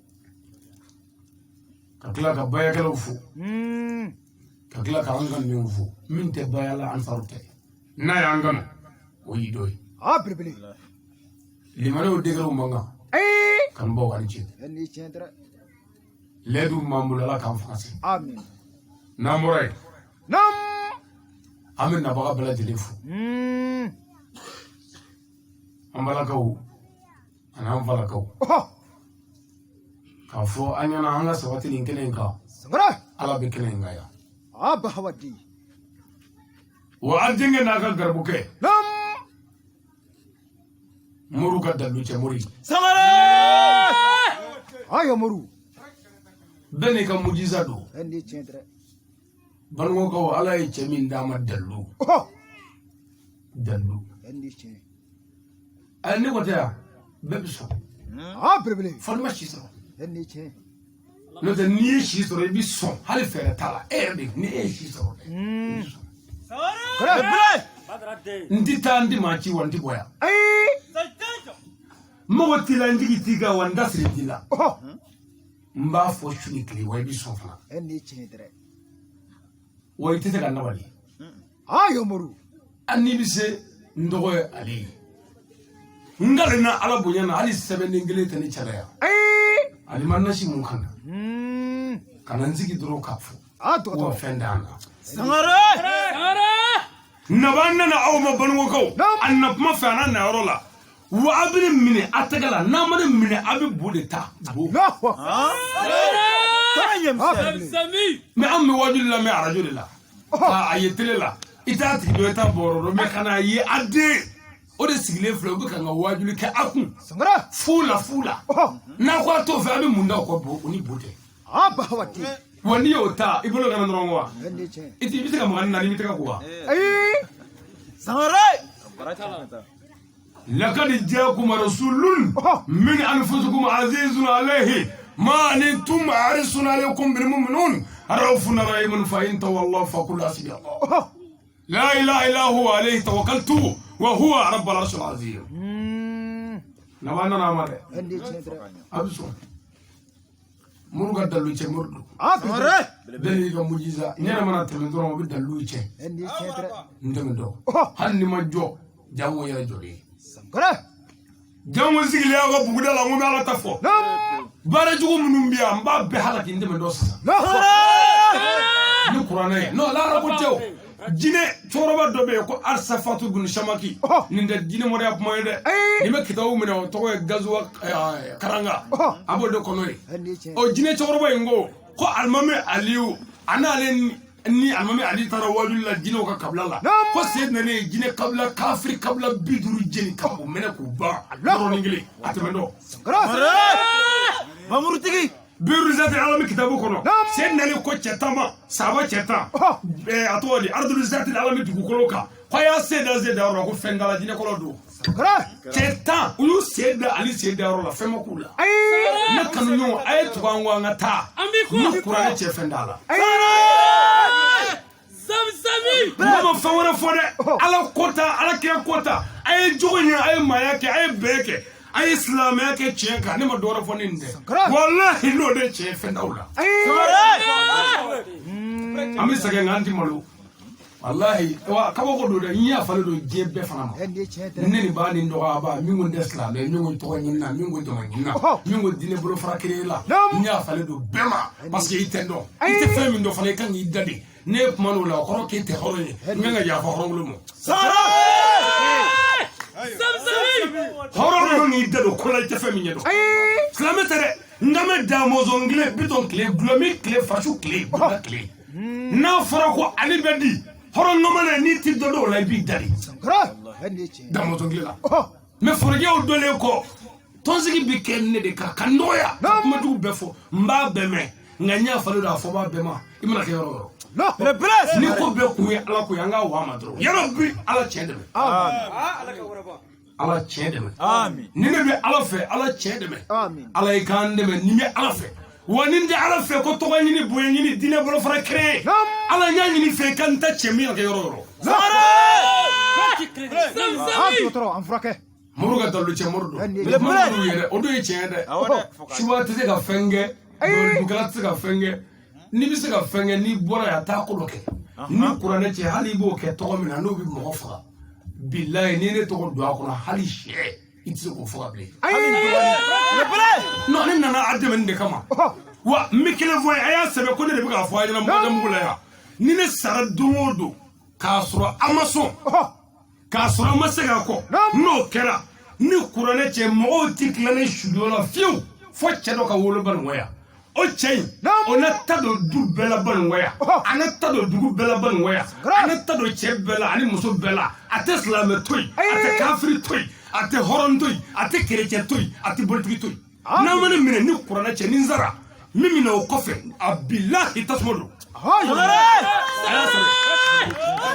kakla ka baya kala fu kakla ka angan ni fu min te baya la ansarute na ya angan o yidoy bele limane o degro manga kan bo kan ci ledu mamula la kan fasi amin na moray amin na baga bela delefu ambala kaw anam fala kaw ka fo anyana hanga sawati linkene ka sangara ala be kene ngaya bahawadi wa adinge na ka garbuke muru ka dalu che muri sangara ayo moru bene ka mujiza do andi cendre bango ko ala e chemin dama dallu dallu andi cendre ani ko ta bebiso brebele forma shiso andi cendre no te ni shiso re biso hali fere tala be ni shiso ndita ndi machi wandi boya mo tila ndigi tiga wanda sridila mba fo shuni kli way biso fana andi cendre way tete kan nabali ayo moru anni bise ndogo ali ngalina ala bunyana ali sebe ngile tani chalaya ali mannashi mun kana kana nzigi duro kafu wa fendana sangare nabanna na awma banwo ko annab ma fana na rola wa abin mine atagala na mane mine abi budeta me ammi wajilla me arajulilla ayetlela itati do eta bororo me kana yi ade o de sigile fle obi kan wajuli ka akun sangara fula na kwa to fa abi munda ko bo oni bode bahawati wani yota ibolo kana ndrongo andi cendre iti bitaka mo na limita ka kuwa sangare لقد جاءكم رسول من أنفسكم عزيز عليه ما أنتم حريص عليكم بالمؤمنون رؤوف رحيم فإن تولوا فقل حسبي الله لا إله إلا هو عليه توكلت وهو رب العرش العظيم نوانا نامره andi cendre أبسون مرغا دلوچه مرغ sangare دلي ga mujiza nyana mana telendoro bi daluche andi cendre ndemendo hanni ma jo jawo ya jori sangare jamu sigili ya buguda la ngome ala tafo bara jugo munumbia mba be halaki ndeme do sasa ni qur'ana no la rabo tew jine choroba dobe ko arsafatu bin shamaki ninde jine mo rap moyde ni me kitawu mino to ko gazwa karanga abo do konoy andi cendre o jine choroba ngo ko almame aliu analen ni almami ali tara wajula jino ka kabla la ko sedna ne jine kabla kafri kabla biduru jeni kambo mena ko ba ro ngili atemendo sangare mamurutigi biru zati alami kitabu kono sedna ne ko chetama saba cheta atoli ardul zati alami dugukoloka ko ya seda zeda ro ko fengala jine ko do sangare cheta uyu seda ali seda ro la fema kula na kanu nyo ay tuangwa ngata ni kurane che fendala mama fawara fode ala kota ala kira kota ay jogonya ay mayake ay beke ay islam yake chenka ne ma dora foninde wallahi no de che fendawla ami sage nganti malu wallahi wa kabo ko do de nya fale do jebe fana ma andi cendre neni ba ni ndo ba mi ngon desla le mi ngon to nyina mi ngon to nyina mi ngon dine bolo frakire la nya fale do bema parce que itendo ite fami ndo fale kan idade ne manu la ko ke te horoni nga ya fa horonglo mo sara horonglo ni idado ko la te fami nyedo slametere ngame da mozongle biton clé glomi clé fashu clé ba clé na fara ko ali bedi horongo mane ni ti dodo la bi dari sangare andi cendre da mozongle la me forge o dole ko tonzigi bi kenne de ka kanoya kuma du befo mba beme nganya falo da fo ba bema imana ke yoro le presse ni ko be ku ala ko yanga wa madro ya rabbi ala chedeme ala chedeme amin ni ne be ala fe ala chedeme amin ala ikandeme ni me ala fe woni ndi ala fe ko to wani ni boye ni dine bolo fara créer ala nyani ni fe kan ta chemi ke yoro trop en frake muruga dalu che mordo Le le mordo yere odo e chede shuba tete ka fenge do dugala tete ka fenge ni bi se ka fenge ni bora ya ta ko loke ni qur'ane che hali bo ke to mi na no bi mo fa billahi ni ne to do akona hali she itse ko fa ble no ni nana adem de kama wa mikile voy aya sebe ko ne bi ka fo ayina mo dem gula ya ni ne sara domodo ka soro amason ka soro masega ko no kera ni qur'ane che mo tiklane shudola fiu fo che do ka wolo ban waya o chain ona tado du bela ban waya ana tado du bela ban waya ana tado che bela ani muso bela ate islam toy ate kafiri toy ate horon toy ate chrétien toy ate politique toy n'a ma ne minɛ ni kuranɛ cɛ ni n sara min minɛ o kɔfɛ a bilahi tasuma don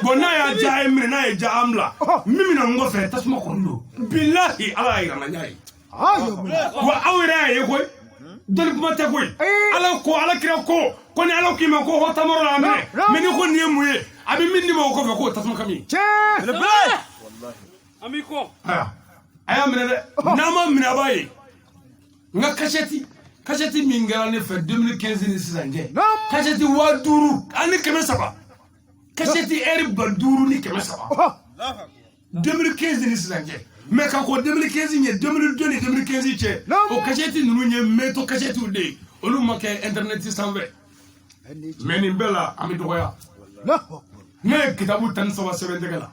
bon n'a y'a ja a ye minɛ n'a ye ja an bila min minɛ n kɔfɛ tasuma kɔni don bilahi ala y'a yira n na n y'a ye wa aw yɛrɛ y'a ye koyi dɔnni kuma tɛ koyi ala ko ala kira ko ni ala k'i ma ko hɔ tamaro la a minɛ mais ni ko nin ye mun ye a bɛ min di ma o kɔfɛ k'o tasuma ka min an b'i kɔ a y'a minɛ dɛ n'a ma minɛ a b'a ye n ka kasɛti min kɛra ne fɛ 2015 ni sisan cɛ kasɛti 5000 ani 300 kasɛti heure 5000 ni 300 2015 ni sisan cɛ mais ka ko 2015 ɲɛ 2002 ni 2015 cɛ o kasɛti ninnu ye métaux kasɛtiw de ye olu ma kɛ internet sanfɛ mais nin bɛɛ la an bɛ dɔgɔya ne ye kitabu 13 sɛbɛn tɛgɛ la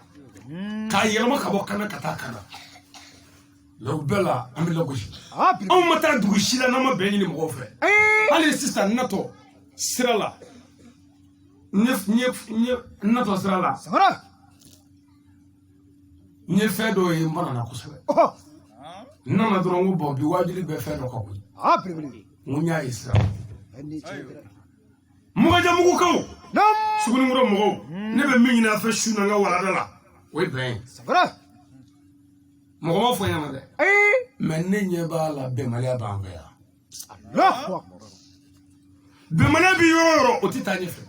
k'a yɛlɛma ka bɔ kana ka taa kana o bɛɛ la an bɛ lagosi anw ma taa dugu si la n'an ma bɛn ɲini mɔgɔw fɛ hali sisan natɔ sira la natɔ sira la n ye fɛn dɔw ye n banana kosɛbɛ n nana dɔrɔn n ko bɔn bi wajibi bɛ fɛn dɔ ka koyi n ko n y'a ye sira mɔgɔjamugukaw sugunikɔrɔ mɔgɔw ne bɛ min ɲini a fɛ su na n ka walada la o ye bɛn ye mɔgɔ ma fɔ n ɲɛna dɛ mais ne ɲɛ b'a la bɛnbaliya b'an fɛ yan bɛnbaliya bɛ yɔrɔ o yɔrɔ o tɛ taa ɲɛfɛ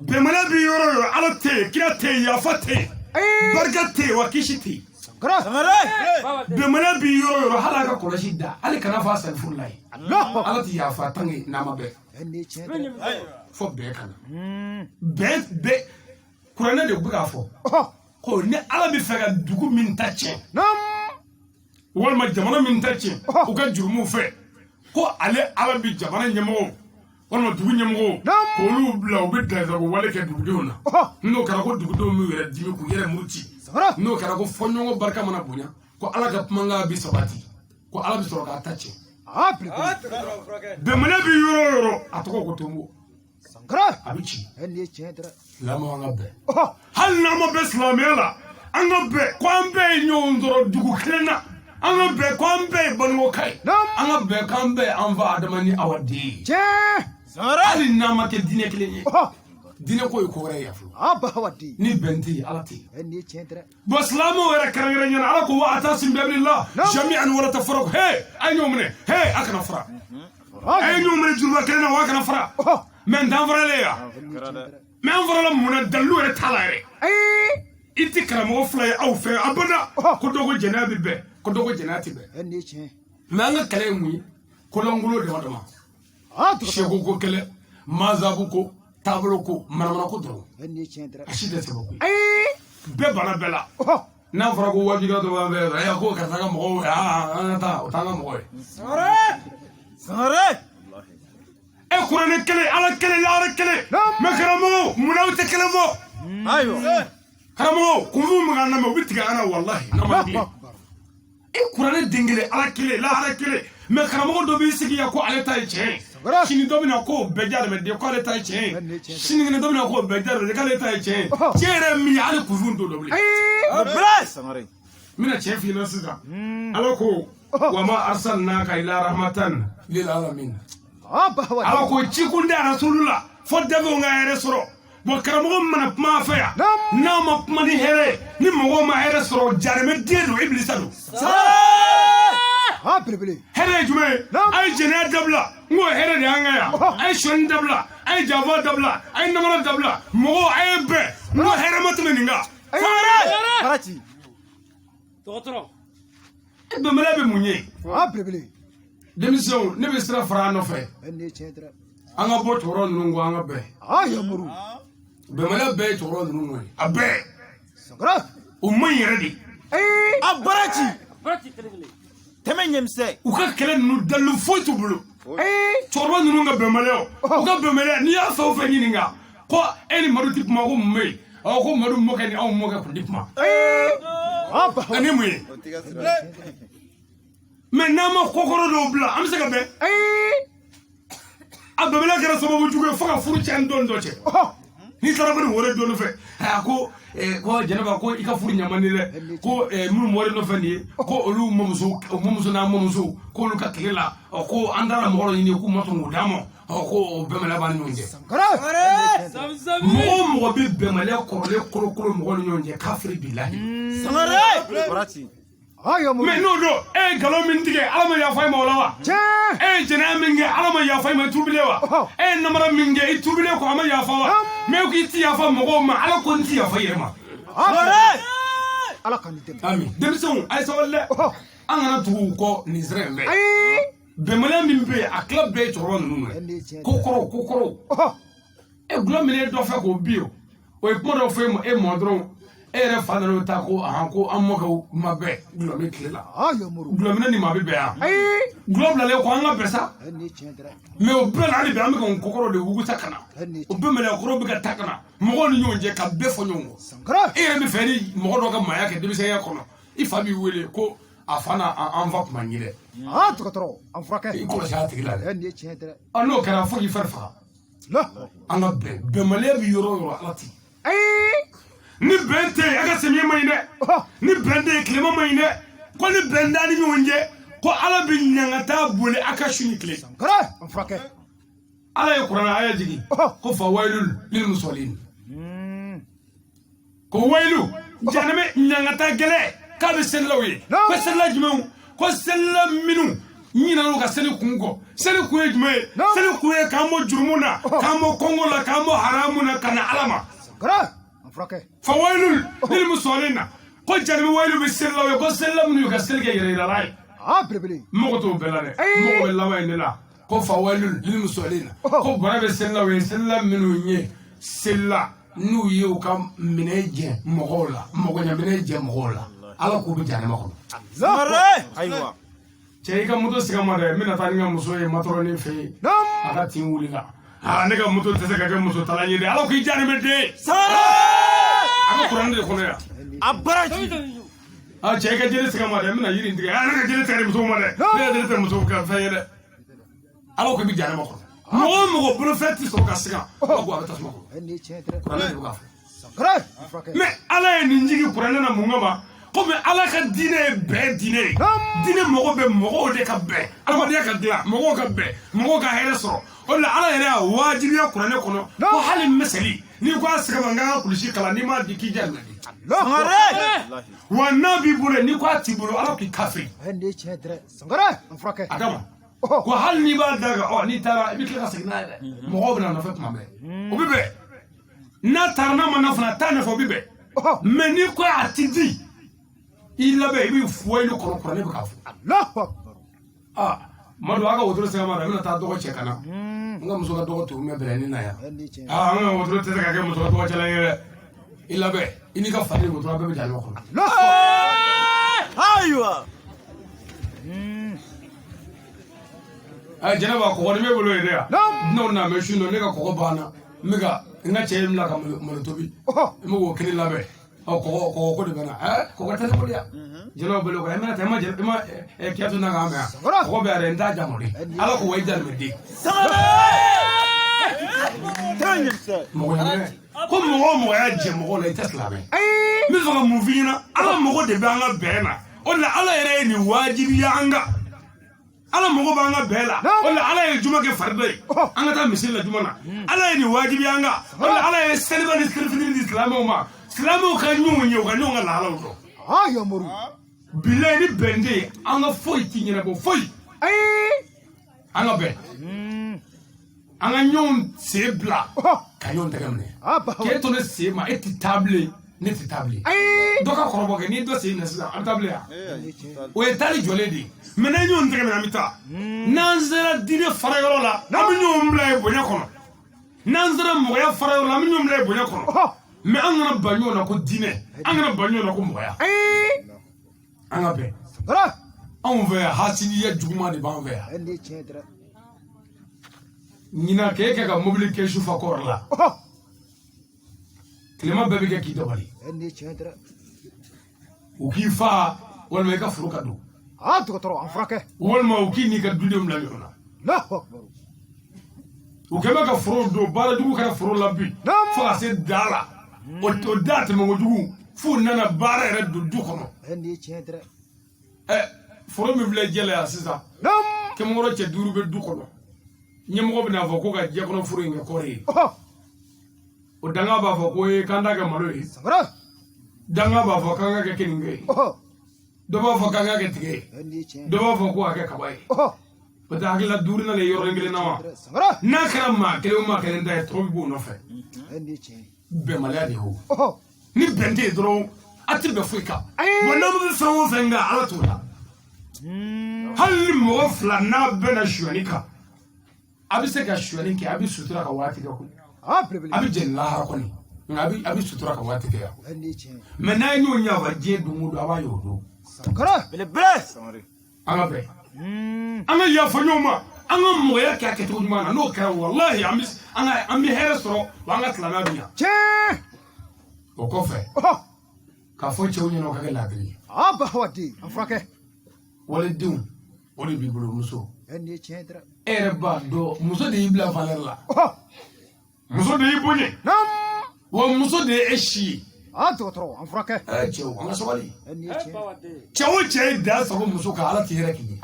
bɛnbaliya bɛ yɔrɔ o yɔrɔ ala tɛ yen kira tɛ yen yafa tɛ yen barika tɛ yen wa kisi tɛ yen bɛnbaliya bɛ yɔrɔ o yɔrɔ hali a ka kɔlɔsi da hali kana fɔ a salifurula ye ala tɛ yafa tant que n'a ma bɛn fɔ bɛn ka na bɛn kuranɛ de bɛ k'a fɔ ko ni ala bɛ fɛ ka dugu min ta tiɲɛ walima jamana min ta tiɲɛ u ka jurumuw fɛ ko ale ala bɛ jamana ɲɛmɔgɔw walima dugu ɲɛmɔgɔw k'olu bila u bɛ dansago wale kɛ dugudenw na n'o kɛra ko dugudenw m'u yɛrɛ dimi k'u yɛrɛ muruti n'o kɛra ko fɔɲɔgɔn barika mana bonya ko ala ka kumakan bɛ sabati ko ala bɛ sɔrɔ k'a ta tiɲɛ bɛnbaliya bɛ yɔrɔ o yɔrɔ a tɔgɔ ko tonbo a bɛ ci lamɔ an ka bɛn hali n'an ma bɛn silamɛya la an ka bɛn ko an bɛɛ ye ɲɔgɔn sɔrɔ dugu kelen na an ka bɛn ko an bɛɛ ye banikɔka ye an ka bɛn k'an bɛɛ ye an fa adama ni awa den ye hali n'an ma kɛ diinɛ kelen ye diinɛ ko ye ko wɛrɛ ye yan ni bɛn tɛ yen ala tɛ yen bon silamɛw yɛrɛ kɛrɛnkɛrɛnnen ala ko wa atasimu bihablillah jami'an wala tafarraqu he a ye ɲɔgɔn minɛ he a kana fara a ye ɲɔgɔn minɛ juruba kelen na wa a kana fara mais n t'an faralen yan mais an farala mun na dalilu yɛrɛ t'a la yɛrɛ i tɛ karamɔgɔ fila ye aw fɛ abada ko dɔ ko jɛnɛya bɛ bɛn ko dɔ ko jɛnɛya tɛ bɛn mais an ka kɛlɛ ye mun ye kɔlɔnkolon dama dama seko ko kɛlɛ mazabu ko taabolo ko manamana ko dɔrɔn a si tɛ sɛbɛ ko bɛɛ banna bɛɛ la n'a fɔra ko wajibi dɔ b'an fɛ ko karisa ka mɔgɔw an ka taa o t'an ka mɔgɔ ye kuranɛ kelen ala kelen lahara kelen mais karamɔgɔ munna aw tɛ kelen fɔ karamɔgɔ kun f'u makan lamɛn u bɛ tigɛ an na walahi n'a ma dilen kuranɛ den kelen ala kelen lahara kelen mais karamɔgɔ dɔ b'i sigi yan ko ale ta ye tiɲɛ ye sini dɔ bɛ na ko bɛɛ diya adamaden ko ale ta ye tiɲɛ ye sinikɛnɛ dɔ bɛ na ko bɛɛ diya adamaden k'ale ta ye tiɲɛ ye tiɲɛ yɛrɛ ye min ye hali kun t'o dɔ bilen n bɛna tiɲɛ f'i ɲɛna sisan ala ko wa ma arsalnaka ila rahmatan lil alamin ala ko cikun da rasulu la fo dafe ka hɛrɛ sɔrɔ bon karamɔgɔ mana kuma fɛ yan n'a ma kuma ni hɛrɛ ni mɔgɔw ma hɛrɛ sɔrɔ jarimɛ den don ibilisa don hɛrɛ ye jumɛn ye a ye jɛnɛya dabila n ko hɛrɛ de y'an ka yan a ye sɔnni dabila a ye janfa dabila a ye namara dabila mɔgɔw a ye bɛn n ko hɛrɛ ma tɛmɛ nin kan bɛnbaliya bɛ mun ye denmisɛnw ne bɛ sira fara an nɔfɛ an ka bɔ cɛkɔrɔba ninnu kɔ an ka bɛn bɛnbaliya bɛɛ ye cɛkɔrɔba ninnu kɔ ye a bɛɛ o man ɲi yɛrɛ de a baara ci tɛmɛ ɲɛmisɛn u ka kɛlɛ ninnu dalilu foyi t'u bolo cɛkɔrɔba ninnu ka bɛnbaliya u ka bɛnbaliya n'i y'a fɛn o fɛn ɲininka ko e ni madu tɛ kuma ko mun bɛ yen ko madu mɔkɛ ni anw mɔkɛ tun tɛ kuma ani mun ye mais n'an ma kɔkɔrɔ dɔw bila an bɛ se ka bɛn a bɛnbaliya kɛra sababu jugu ye fo ka furu cɛ ni dɔn dɔ cɛ ni taara bani wore do nɔfɛ ko jɛnɛba ko i ka furu ɲamani dɛ ko minnu wore nɔfɛ nin ye ko olu mamuso n'a mamuso ko olu ka tile la ko an taara mɔgɔ dɔ ɲini k'u ma sɔn k'o d'a ma ko bɛnbaliya b'a ni ɲɔgɔn cɛ mɔgɔ bɛ bɛnbaliya kɔrɔlen kolokolo mɔgɔ ni ɲɔgɔn cɛ kafiri bilahi mais n'o don e ye nkalon min tigɛ ala ma yafa i ma o la wa e ye jɛnɛya min kɛ ala ma yafa i ma i tuubilen wa e ye namara min kɛ i tuubilen kɔ a ma yafa wa mais k'i ti yafa mɔgɔw ma ala ko n ti yafa i yɛrɛ ma ala ka ni dɛmɛ ami denmisɛnw a ye sabali dɛ an kana tugu u kɔ nin sira in bɛɛ bɛnbaliya min bɛ yen a tila bɛɛ ye cɛkɔrɔba ninnu ye ko kɔrɔw e gulɔ min ye dɔ fɛ k'o bi o ye kuma dɔ fɔ e mɔ dɔrɔn e yɛrɛ fa nana ta ko ko an mɔkɛw ma bɛɛ gulɔmin tile la gulɔminɛ ni maa bɛ bɛn yan gulɔ bilalen ko an ka bɛn sa mais o bɛɛ la hali bi an bɛ ka n kɔkɔrɔ de wuguta ka na o bɛnbaliya kɔrɔw bɛ ka ta ka na mɔgɔw ni ɲɔgɔn cɛ ka bɛɛ fɔ ɲɔgɔn kɔ e yɛrɛ bɛ fɛ ni mɔgɔ dɔ ka maaya kɛ denmisɛnya kɔnɔ i fa b'i wele ko a fa n'an fa kuma ɲi dɛ dɔgɔtɔrɔ an furakɛ i kɔlɔsi a tigi la dɛ n'o kɛra fo k'i fari faga an ka bɛn bɛnbaliya bɛ yɔrɔ o yɔrɔ ala ti ni bɛn tɛ yen a ka samiya man ɲi dɛ ni bɛn tɛ yen tilema man ɲi dɛ ko ni bɛn t'an ni ɲɔgɔn cɛ ko ala bɛ ɲangata boli a ka su ni tile ala ye kuranɛ aya jigin ko fa wailul lil musallin ko wailu janɛmɛ ɲangata gɛlɛ k'a bɛ selilaw ye ko selila jumɛnw ko selila minnu ɲinan'u ka seli kun kɔ seli kun ye jumɛn ye seli kun ye k'an bɔ jurumu na k'an bɔ kɔngɔ la k'an bɔ haramu na ka na ala ma fa wailul lil musallin ko janɛmɛ wailu bɛ selilaw ye ko selila minnu y'u ka seli kɛ yɛrɛ yirala ye mɔgɔ t'o bɛɛ la dɛ mɔgɔ bɛ laban in de la ko fa wailul lil musallin ko bana bɛ selilaw ye selila minnu ye selila n'u ye u ka minɛ jɛ mɔgɔw la mɔgɔɲaminɛ jɛ mɔgɔw la ala k'u bɛ janɛmɛ kɔnɔ ayiwa cɛ i ka moto siga ma dɛ n bɛna taa ni ka muso ye matɔrɔni fɛ yen a ka tin wuli la ne ka moto tɛ se ka kɛ muso talan ye dɛ ala k'i janɛmɛ den a ka kuranɛ de kɔnɔ yan a baraji cɛ i ka jeli siga ma dɛ n bɛna yiri tigɛ ne ka jeli tigɛ musow ma dɛ ne ka jeli tɛ muso ka fɛn ye dɛ ala k'i bɛ janɛmɛ kɔnɔ mɔgɔ o mɔgɔ bolofɛn tɛ sɔrɔ ka siga ala ko a bɛ tasuma kɔnɔ kuranɛ de bɛ k'a fɔ mais ala ye nin jigi kuranɛ na mun kama komi ala ka diinɛ ye bɛn diinɛ ye diinɛ mɔgɔ bɛ mɔgɔw de ka bɛn adamadenya ka dilan mɔgɔw ka bɛn mɔgɔw ka hɛrɛ sɔrɔ o de la ala yɛrɛ y'a wajibiya kuranɛ kɔnɔ ko hali misali n'i ko a sɛgɛn ma n kan ka kulusi kalan n'i m'a di k'i jɛ nin wa n'a b'i bolo n'i ko a t'i bolo ala k'i kafiri a kama ko hali n'i b'a da kan n'i taara i bɛ tila ka segin n'a ye dɛ mɔgɔw bɛ na nɔfɛ tuma bɛɛ o bɛ bɛn n'a taara n'a ma na fana taa nɔfɛ o bɛ bɛn mais n'i ko a ti di i labɛn i bɛ wailu kɔnɔ kuranɛ bɛ k'a fɔ madu a ka wotoro sɛgɛn ma dɛ n bɛna taa dɔgɔ cɛ ka na n ka muso ka dɔgɔ to mɛ bɛrɛ ni na yan an ka wotoro tɛ se ka kɛ muso ka dɔgɔ cɛla ye dɛ i labɛn i n'i ka fani wotoro bɛɛ bɛ janɛmɛ kɔnɔ ayiwa jɛnɛba kɔgɔ ni bɛ bolo ye dɛ yan n'o na mɛ su ne ka kɔgɔ banna n bɛ ka n ka cɛ in bila ka malo tobi n bɛ k'o kelen labɛn kɔgɔ ko de bɛ na kɔgɔ tɛ ne bolo yan jɛnɛba bolo kɔ e mana taa i ma kiyatu na k'an mɛn yan kɔgɔ bɛ yɛrɛ n t'a jamu de ala ko wa i janɛmɛ den mɔgɔ ɲɛnɛ ko mɔgɔ o mɔgɔ y'a jɛ mɔgɔ la i tɛ silamɛ n bɛ fɛ ka mun f'i ɲɛna ala mɔgɔ de bɛ an ka bɛn na o de la ala yɛrɛ ye nin wajibiya an kan ala mɔgɔ b'an ka bɛɛ la o la ala ye juma kɛ farida ye an ka taa misiri la juma na ala ye nin wajibiya an kan o la ala ye seliba ni selifitiri di silamɛw ma silamɛw ka ɲɔgɔn ye u ka ɲɔgɔn ka lahalaw dɔn bilayi ni bɛn tɛ yen an ka foyi t'i ɲɛnabɔ foyi an ka bɛn an ka ɲɔgɔn sen bila ka ɲɔgɔn tɛgɛ minɛ k'e to ne sen ma e tɛ taa bilen ne tɛ taa bilen dɔ ka kɔrɔbɔ kɛ n'i dɔ sen na sisan a bɛ taa bilen yan o ye taali jɔlen de ye mɛ n'an ɲɔgɔn tɛgɛ minɛ an bɛ taa n'an sera diinɛ fara yɔrɔ la an bɛ ɲɔgɔn bila ye bonya kɔnɔ n'an sera mɔgɔya fara yɔrɔ la an bɛ ɲɔgɔn bila ye bonya kɔnɔ mɛ an kana ba ɲɔgɔn na ko diinɛ an kana ba ɲɔgɔn na ko mɔgɔya an ka bɛn anw fɛ yan hasidiya juguman de b'an fɛ yan ɲinan k'e kɛ ka mobili kɛ sufa kɔrɔ la tilema bɛɛ bɛ kɛ k'i dabali u k'i fa walima i ka furu ka don dɔgɔtɔrɔ an furakɛ walima u k'i n'i ka dudenw bila ɲɔgɔn na o kɛmɛ ka foro don baarajugu kɛra foro la bi fo ka se da la o da tɛmɛkojugu f'u nana baara yɛrɛ don du kɔnɔ foro min filɛ jɛla yan sisan kɛmɛkɔrɔ cɛ 5 bɛ du kɔnɔ ɲɛmɔgɔ bɛna fɔ ko ka jɛ kɔnɔ foro in kɛ kɔɔri ye o danga b'a fɔ ko k'an t'a kɛ malo ye danga b'a fɔ k'an ka kɛ keninge ye dɔ b'a fɔ k'an ka kɛ tigɛ ye dɔ b'a fɔ ko ka kɛ kaba ye o tɛ hakilila 5 na le yɔrɔnin kelen na wa n'a kɛra maa kelen o maa kelen ta ye tɔw bɛ b'o nɔfɛ bɛnbaliya de ye o ni bɛn tɛ yen dɔrɔn a tɛ bɛn foyi kan wa n'aw bɛ fɛn o fɛn kan ala t'o la hali ni mɔgɔ 2 n'a bɛnna sonyani kan a bɛ se ka sonyani kɛ a bɛ sutura ka waati kɛ koyi a bɛ jɛn lahara kɔni nka a bɛ sutura ka waati kɛ yan mɛ n'a ye ɲɔgɔn ɲafa diɲɛ don o don a b'a ye o don an ka bɛn an ka yafa ɲɔgɔn ma an ka mɔgɔya kɛ a kɛcogo ɲuman na n'o kɛra walahi an bɛ hɛrɛ sɔrɔ wa an ka silamɛya bɛ ɲa o kɔfɛ k'a fɔ cɛw ɲɛna o ka kɛ laadiri ye waledenw o de b'i bolo muso e yɛrɛ b'a dɔn muso de y'i bila valeur la muso de y'i bonya wa muso de ye e si ye dɔgɔtɔrɔ an furakɛ cɛw an ka sabali cɛ o cɛ ye da sago muso kan ala t'i yɛrɛ k'i ye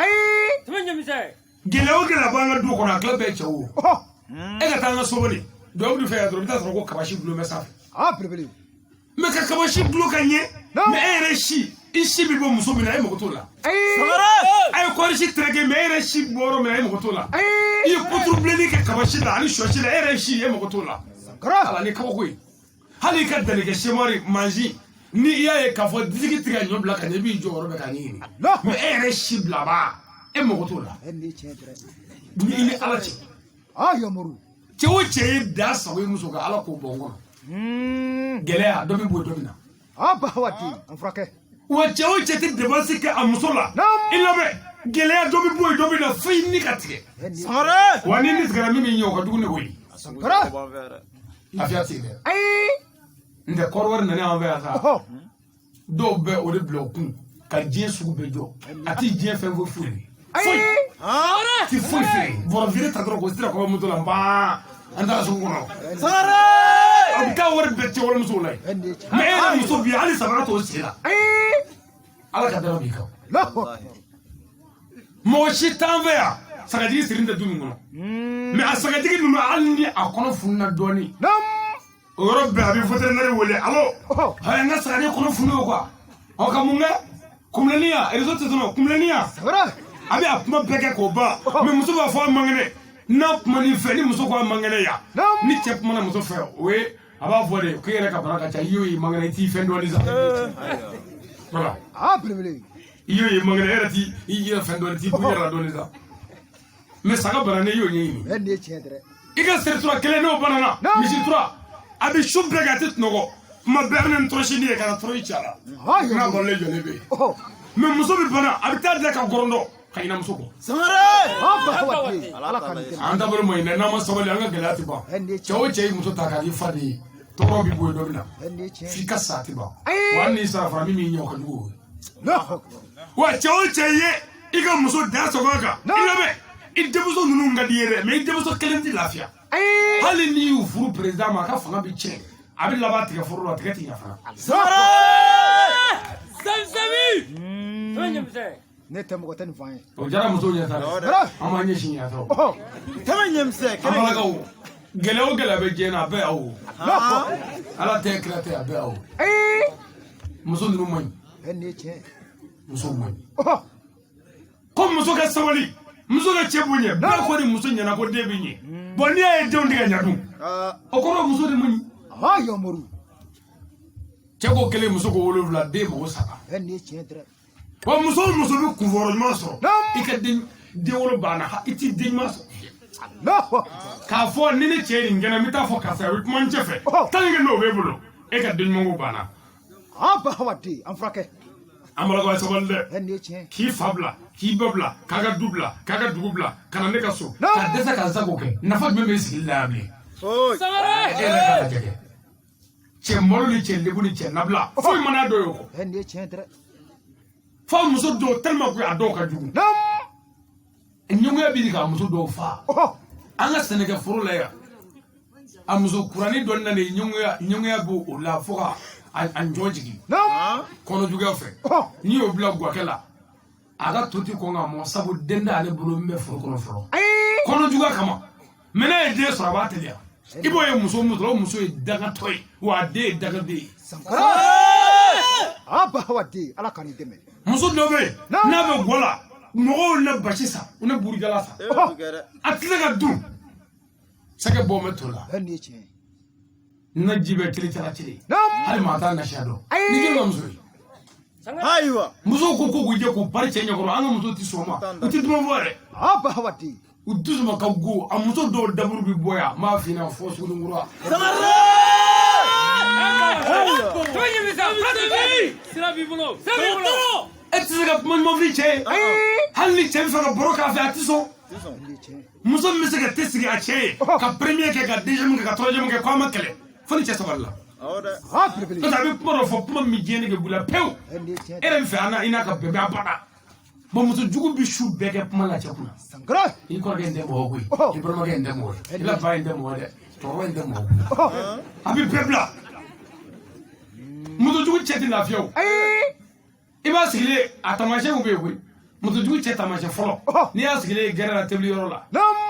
gɛlɛya o gɛlɛya b'an ka du kɔnɔ a tila bɛɛ ye cɛw o e ka taa an ka soboli dɔw bɛ fɛ yan dɔrɔn i bɛ taa sɔrɔ ko kabasi gulon bɛ sanfɛ mɛ ka kabasi gulon ka ɲɛ mɛ e yɛrɛ si i si bɛ bɔ muso min na e mago t'o la a ye kɔɔri si tɛrɛkɛ mɛ e yɛrɛ si bɔyɔrɔ min na e mago t'o la i ye puturu bilenni kɛ kabasi la ani sɔ si la e yɛrɛ si e mago t'o la ala ni kabako ye hali i ka dalikɛ semɔri mansin ni i y'a ye k'a fɔ disiki tigɛ ɲɔ bila ka ɲɛ i b'i jɔ yɔrɔ bɛɛ ka ɲɛɲini mɛ e yɛrɛ si bilaba e mago t'o la ni i ni ala cɛ cɛ o cɛ ye da sago ye muso kan ala k'o bɔ n kɔnɔ gɛlɛya dɔ bɛ bɔ dɔ min na wa cɛ o cɛ tɛ dépense kɛ a muso la i lamɛn gɛlɛya dɔ bɛ bɔ yen dɔ bɛ na fo i ni ka tigɛ wa ni ni tigɛra min bɛ ɲɛ o ka jugu ne ko ye lafiya tɛ yen dɛ n tɛ kɔɔri wari nana an fɛ yan sa dɔw bɛ o de bila o kun ka diɲɛ sugu bɛɛ jɔ a tɛ diɲɛ fɛn foyi feere foyi ti foyi feere bɔrɔ feere ta dɔrɔn k'o sira kɔrɔ moto la ban an taara sugu kɔnɔ a bɛ taa wari bɛɛ cɛ warimusow la yen mɛ e yɛrɛ muso bi hali sabara t'o sen la ala ka dara b'i kan mɔgɔ si t'an fɛ yan sagatigi siri tɛ du min kɔnɔ mɛ a sagatigi ninnu hali ni a kɔnɔ fununa dɔɔnin o yɔrɔ bɛɛ a bɛ vétérinaire wele alo n ka sagadi kɔnɔ funu o quoi ɔ ka mun kɛ kunbileniya réseau tɛ sɔrɔ kunbileniya a bɛ a kuma bɛɛ kɛ k'o ban mɛ muso b'a fɔ a man kɛnɛ n'a kuma nin fɛ ni muso ko a man kɛnɛ yan ni cɛ kumana muso fɛ o ye a b'a fɔ de k'e yɛrɛ ka bana ka ca i y'o ye man kɛnɛ i t'i fɛn dɔɔnin sa voilà i y'o ye man kɛnɛ e yɛrɛ t'i yɛrɛ fɛn dɔɔnin t'i bonya la dɔɔnin sa mɛ saga bana ne y'o ɲɛɲini i ka seritura kelen n'o banana misi tura a bɛ su bɛɛ kɛ a tɛ sunɔgɔ kuma bɛɛ bɛ na ni tɔrɔsini ye ka na tɔrɔ i cɛ la n'a kɔrɔlen jɔlen bɛ yen mɛ muso bɛ bana a bɛ taa da ka gɔrɔndɔ ka ɲinɛ muso kɔ an ta bolo ma ɲinɛ n'an ma sabali an ka gɛlɛya tɛ ban cɛ o cɛ ye muso ta k'a di fa de ye tɔɔrɔ b'i bɔ yen dɔ bɛ na f'i ka sa tɛ ban wa hali n'i sara fara min b'i ɲɛ o ka jugu o ye wa cɛ o cɛ ye i ka muso da sɔgɔ a kan i lamɛn i denmuso ninnu ka di ye dɛ mɛ i denmuso kelen tɛ lafiya hali n'i y'u furu président ma a ka fanga bɛ tiɲɛ a bɛ laban tigɛ foro la tigɛ tɛ ɲɛ fana. ne tɛ mɔgɔ tɛ nin fɔ an ye. o diyara musow ɲɛ sa dɛ an b'an ɲɛsin ɲɛ sa. tɛmɛ ɲɛmisɛn an balakaw gɛlɛya o gɛlɛya bɛ diɲɛ na a bɛɛ y'aw ala tɛ kira tɛ a bɛɛ y'aw muso ninnu man ɲi musow man ɲi ko muso ka sabali muso ka cɛ bonya bɛɛ ko ni muso ɲɛna ko den bɛ ɲɛ bɔn n'i y'a ye denw tigɛ ɲɛ dun o kɔrɔ muso de man ɲi cɛ ko kelen muso ko 7 den mago saba wa muso o muso bɛ kunfɔlɔ ɲuman sɔrɔ i ka den wolo banna i t'i den ɲuman sɔrɔ k'a fɔ ni ne cɛ ye nin kɛnɛ n bɛ taa fɔ karisa ye kuma n cɛ fɛ tant que n'o b'e bolo e ka den ɲuman ko banna an balakaw sabali dɛ k'i fa bila k'i ba bila k'a ka du bila k'a ka dugu bila ka na ne ka so ka dɛsɛ ka sago kɛ nafa jumɛn bɛ sigili la yan bilen e yɛrɛ k'a lajɛ kɛ cɛ malo ni cɛ lebu ni cɛ nabila foyi mana dɔ ye o kɔ fo muso dɔw tellement que a dɔw ka jugu ɲɛgoya bɛ ɲini ka muso dɔw faa anga seneke furu la ya amuso kurani don na ne nyongoya bo o la foka anjojigi kono juga fe ni o bla gwakela aga toti ko nga mo sabu denda ale bulu mbe furu kono juga kama mena e de sura batelia ibo e muso e daga toy wa de daga de aba wadi ala kan deme muso dobe na be gola mo na bachisa una burigala sa atile ga dum sake bo metola ni che na jibe tili tala tili hali mata na shado ni ke muso Aiwa. muso ko guje ko parche nyakoro anga muso ti soma uti dum vore aba wadi uduzuma ka go amuso do daburu bi boya ma fina fo su ngura etiga mo viche halli chen fa broka fa atiso muso misega tesiga ache ka premier ke ka deuxième ke ka troisième ke kwa makele foni che saballa to tabe poro fo puma mi jeni ke bula pew eren fa ana ina ka bebe abada bo muso jugu bi shu bege puma la chakuna sangara in ko gende mo gui in pro ma gende mo ila ba inde mo de to wende mo abi pebla muso jugu cheti na fiyo iba sigile atamashe ube gui muso jugu cheti tamashe folo ni ya sigile gere la tebli yoro la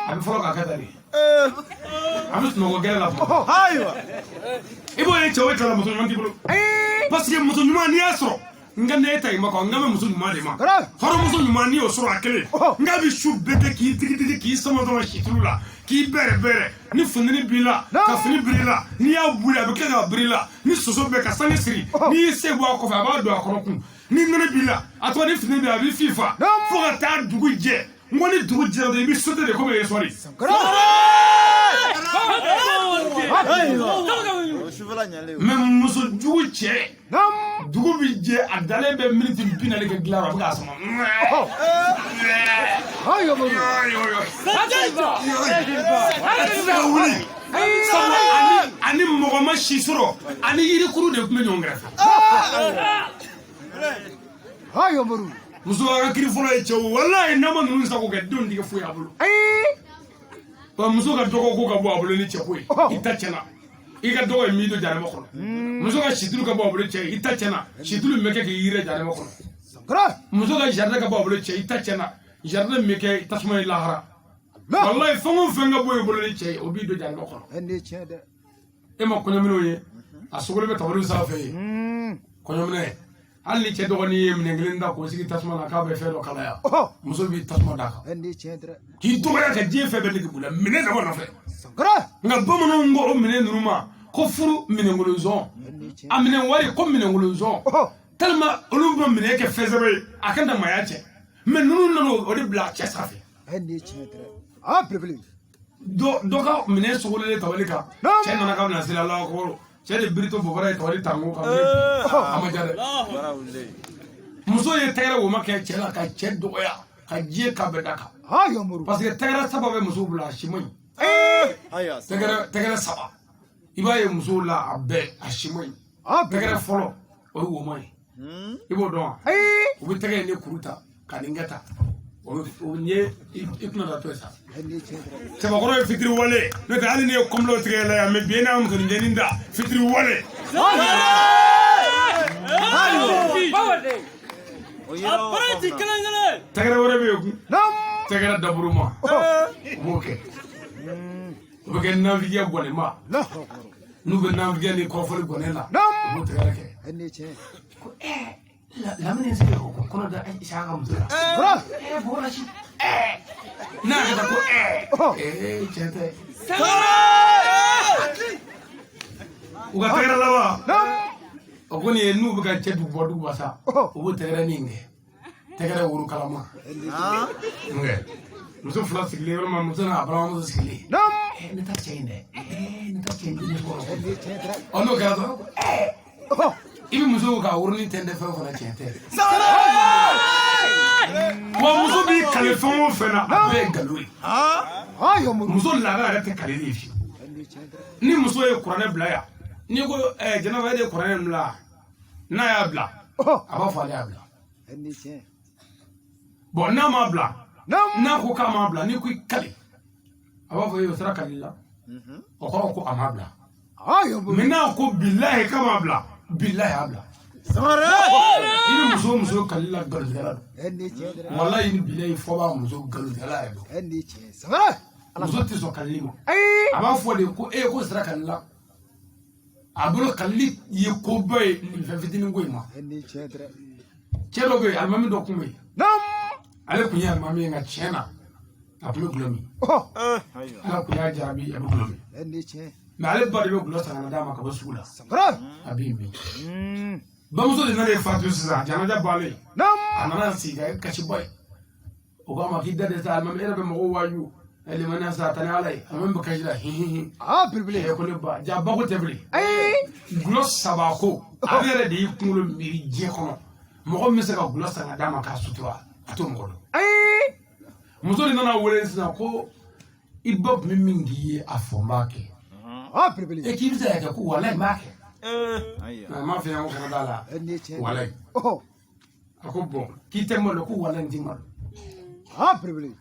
abi folo ka kadari abi no gere la folo Aiwa. ibo e chewe tala muso manti bulu parce que muso nyuma ni asro nga neta ima ko ngame muso nyuma de ma horo muso nyuma ni osro akele nga bi shu bete ki tiki ki sama do shitula ki bere ni funini bila ka fini bila ni ya bula be ka bila ni soso be ka sani siri ni se bo ko fa ba do akoroku ni nene bila atwa ni fini be abi fifa fo ka ta dugu je ngoni dugu je do bi sote de ko be sorry même muso jugu cɛ dugu bi jɛ a dalen bɛ miniti 40 kɛ dilan a bɛ k'a sama ani mɔgɔ ma si sɔrɔ ani yirikuru de tun bɛ ɲɔgɔn kɛrɛfɛ muso ka kiri fɔlɔ ye cɛw walayi n'a ma ninnu sago kɛ denw tɛ kɛ foyi a bolo wa muso ka dɔgɔ ko ka bɔ a bolo ni cɛ ko ye i ta tiɲɛna i ka dɔgɔ ye min to jarama kɔnɔ muso ka situlu ka bɔ a bolo cɛ i ta tiɲɛna situlu min bɛ kɛ k'i yire jarama kɔnɔ muso ka jardin ka bɔ a bolo cɛ i ta tiɲɛna jardin min bɛ kɛ tasuma ye lahara walayi fɛn o fɛn ka bɔ i bolo ni cɛ ye o b'i don jarama kɔnɔ e ma kɔɲɔminɛw ye a sogolo bɛ tabaliw sanfɛ ye kɔɲɔminɛ hali ni cɛ dɔgɔnin ye minɛn kelen da k'o sigi tasuma na k'a bɛ fɛn dɔ kalaya muso b'i tasuma d'a kan k'i dɔgɔya ka diɲɛ fɛn bɛɛ nege b'u la minɛn dama nɔfɛ nka bamananw ko o minɛn ninnu ma ko furu minɛnkolon a minɛn wari ko minɛnkolon tellement olu bɛ minɛn kɛ fɛn sɛbɛ ye a ka damaya cɛ mais ninnu nana o de bila cɛ sanfɛ dɔ ka minɛn sogolen tabali kan cɛ nana ka bɛna seli Alahu akbar cɛ de birito bɔbara ye tabali tango kan a ma ja dɛ muso ye tɛgɛrɛ wo ma kɛ cɛ la ka cɛ dɔgɔya ka diɲɛ ka bɛɛ da kan parce que tɛgɛrɛ saba bɛ muso bila a si man ɲi tɛgɛrɛ saba i b'a ye muso la a bɛɛ a si man ɲi tɛgɛrɛ fɔlɔ o ye woman ye i b'o dɔn wa u bɛ tɛgɛ in de kuru ta ka nin kɛ ta o ye i tɛna da to ye sa cɛbakɔrɔ ye fitiri wale n'o tɛ hali ni ye kɔnbilo tigɛ la yan mɛ bi e n'a musonin jɛnin da fitiri wale tɛgɛrɛ wɛrɛ bɛ yen kun tɛgɛrɛ daburu ma o b'o kɛ o bɛ kɛ nafigiya gɔnɛ ma n'u bɛ nafigiya ni kɔrɔfɔli gɔnɛ la o b'o tɛgɛrɛ kɛ ko lamini in sigi ko kɔnɔ da isa ka muso la bɔra si n'a yɛrɛ ko cɛ tɛ u ka tɛgɛrɛ la wa o kɔni ye n'u bɛ ka cɛ dugu bɔ dugu ba sa o b'o tɛgɛrɛ nin kɛ tɛgɛrɛ woro kalama muso fila sigilen yɔrɔ ma muso n'a balimamuso sigilen ne ta cɛ in dɛ ne ta cɛ in den kɔrɔ n'o kɛra dɔrɔn i bɛ muso ka woronin tɛntɛn fɛn o fana tiɲɛ tɛ wa muso b'i kale fɛn o fɛn na a bɛɛ ye nkalon ye muso laada yɛrɛ tɛ kaleli ye fiyewu ni muso ye kuranɛ bila yan n'i ko jɛnɛba e de ye kuranɛ bila n'a y'a bila a b'a fɔ ale y'a bila bon n'a m'a bila n'a ko k'a m'a bila n'i ko i kale aba fo yo sara kalila o ko amabla ayo muru mina ko billahi kama abla billahi abla Sangare. ini muso kalila galgala eni chedra wallahi ini billahi fo ba muso galgala do eni che sangare muso ti so kalima ai aba fo de ko ko sara kalila abulo kalli ye ko bay ni fa fitini ngoy ma eni chedra chelo be almami do kumbe nam ale kunya almami nga chena abulo glomi oh ala kunya jabi abulo glomi eni che mais ale bari be gulo sana dama ka basula sangare abimi bamuso de nare fatu sisa jana ja bale nam anana siga kachi boy o ga ma kidda de sa almami era be mo wayu ele mana sa tana alai amman ba kajira ah bilbili e ko le ba ja ba ko tebli ai gulo sabako abere de yikulo miri je kono mo mi se ka gulo sana dama ka sutura ato mo do ai muso de nana wole sina ko ibab mi mingi afomake ah bilbili e ki bisa ya ko wallahi make Ayya. ma fi yango kana dala eni che wallahi oh ako bon ki temmo lo ko wallahi ndimal ah bilbili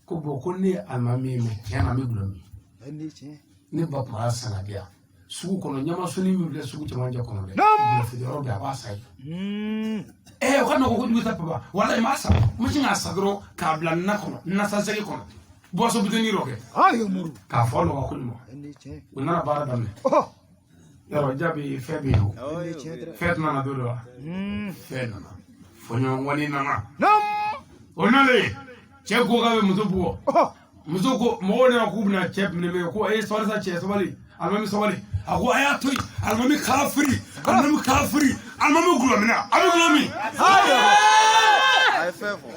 ko bo ko ne almami me yana mi gulomi eni che ne ba ma sana dia sugu kono nyama suni mi le sugu chama ja kono le Nam. fi de robe ba sai o kana ko du ta papa wallahi ma sa mo jinga sagro ka bla na kono na sa segi kono bo so bidoni roke ayo muru ka folo ko mo eni che unana bara damne oh yaro jabi febi ho eni chedra fet nana dodo fet nana fonyo wani nana nam onale che ko ga muso buo oh muso ko mo ne ko bna che ne me ko e so sa che so bali almami so bali ako aya toy almami kafiri almami gulomina abi gulomi Ay fefo.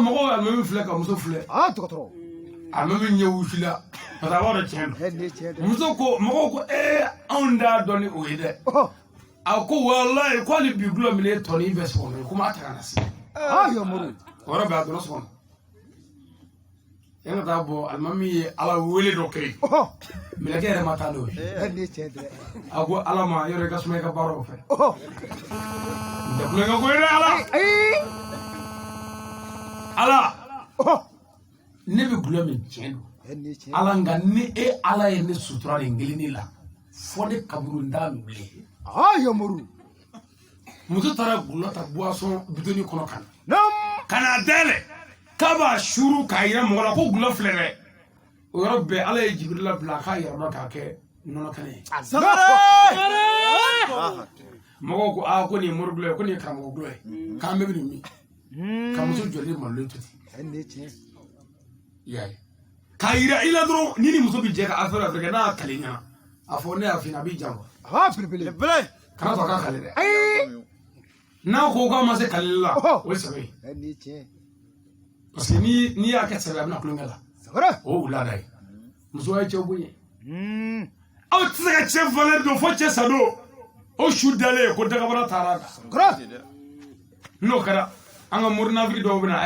mo ko almami fle ka muso fle ah tokotro almami nyewu fila pata wada chen eni chedra muso ko mo ko onda doni o ide oh ako wallahi ko ni bi gulomina to ni invest ko kuma ta kana si ayo muru ora ba do so yana da bo almami ala wele do kay oh mi la kere mata do eni chedra ago ala ma yore ka sumay ka baro fe oh de ko nga ko ira ala ai ala oh ne bi gulomi chendo eni che ala nga ni ala ye ne sutura ni ngelini la fo de kaburu ndam ble ayo muru muso tara gulota boisson bidoni kono kan nam kana dele kaba shuru kayira mo la ko gulo flere o yoro be ala ye jibril bla ka yoro ka ke nono kane mo ko a ko ni morgulo ko ni kamo gulo ka me bi mi ka muso joli mo le tuti eni che yayi kayira ila dro nini muso bi je ka afara afrika na kalinya afone afina bi jambo ah bilbili Bele. kana to ka kalide ai na ko ga ma se kalila o sabe eni che parce que ni ya ka sabe na kulungala sangare o la dai muso ay chobunye aw tsaka chef valeur do fo che sado o shudale ko daga bara tarada sangare no kara anga murna vi do bina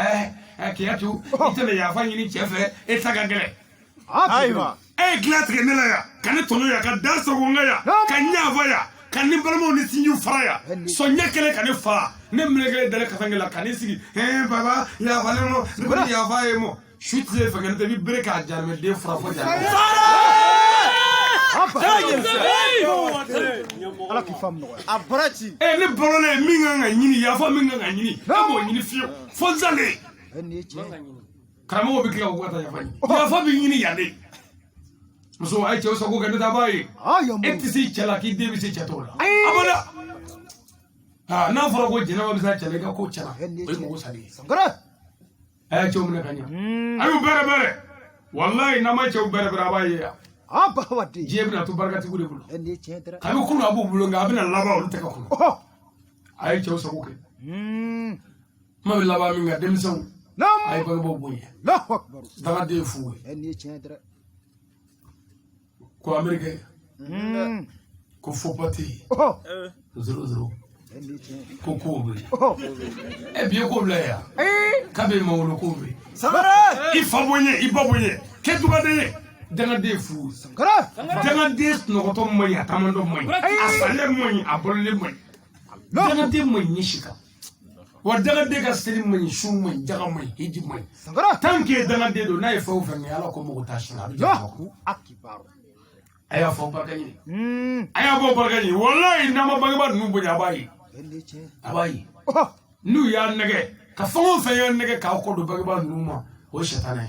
kiyatu itele ya fa yini chefe e saga gele ah Aywa. glatre ne la ya kan tono ya ka darso gonga ya kan nya fa ya kan ni balmo ni sinju fara ya so nyakele kan fa ne mlegele dale ka fangela kan sigi baba ya fa no ne ya fa mo shoot le fa kan te bi breka jarme de fra fo jarme ala ki fam no Abrachi. ne bolole minga nga nyini ya fa minga nga nyini abo nyini fio fo zale eni che karamo bi kila ko ta ya fa ya fa bi nyini ya de muso ay cew sago kan ta bayi ayo muru etisi chala ki debi se chatola abada na fara ko jina wa bisa chale ga ko chala bai ko sali sangare ay cew mun kanya ayu bere bere wallahi na ma cew bere bere bayi ah bawati jebi na to barkati gude bulo eni chedra kabi kunu abu bulo nga abina laba on teka kunu oh ay cew sago ke ma bi laba mi nga demison nam ay ba bo boye Allahu akbar dama de fuwe eni chedra ko amerike ko fopati oh 00 eni che ko ko bi oh e bi ko bla ya kabe ma wolo ko bi Sangare. ifabonye ibabonye ketuba de danga de fu sangare danga de no to moy atamando moy asale moy abolle moy danga de moy nyishika wa daga de ka siri man shu man jaga man hiji man Sangara. tanke daga de do na e fo fengi ala ko mo tashi na Allahu akbar. aya fo barkani aya bo barkani wallahi na ma banga nu bunya bayi abayi nu ya nege ka fo fe ya nege ka ko do banga nu ma o shetana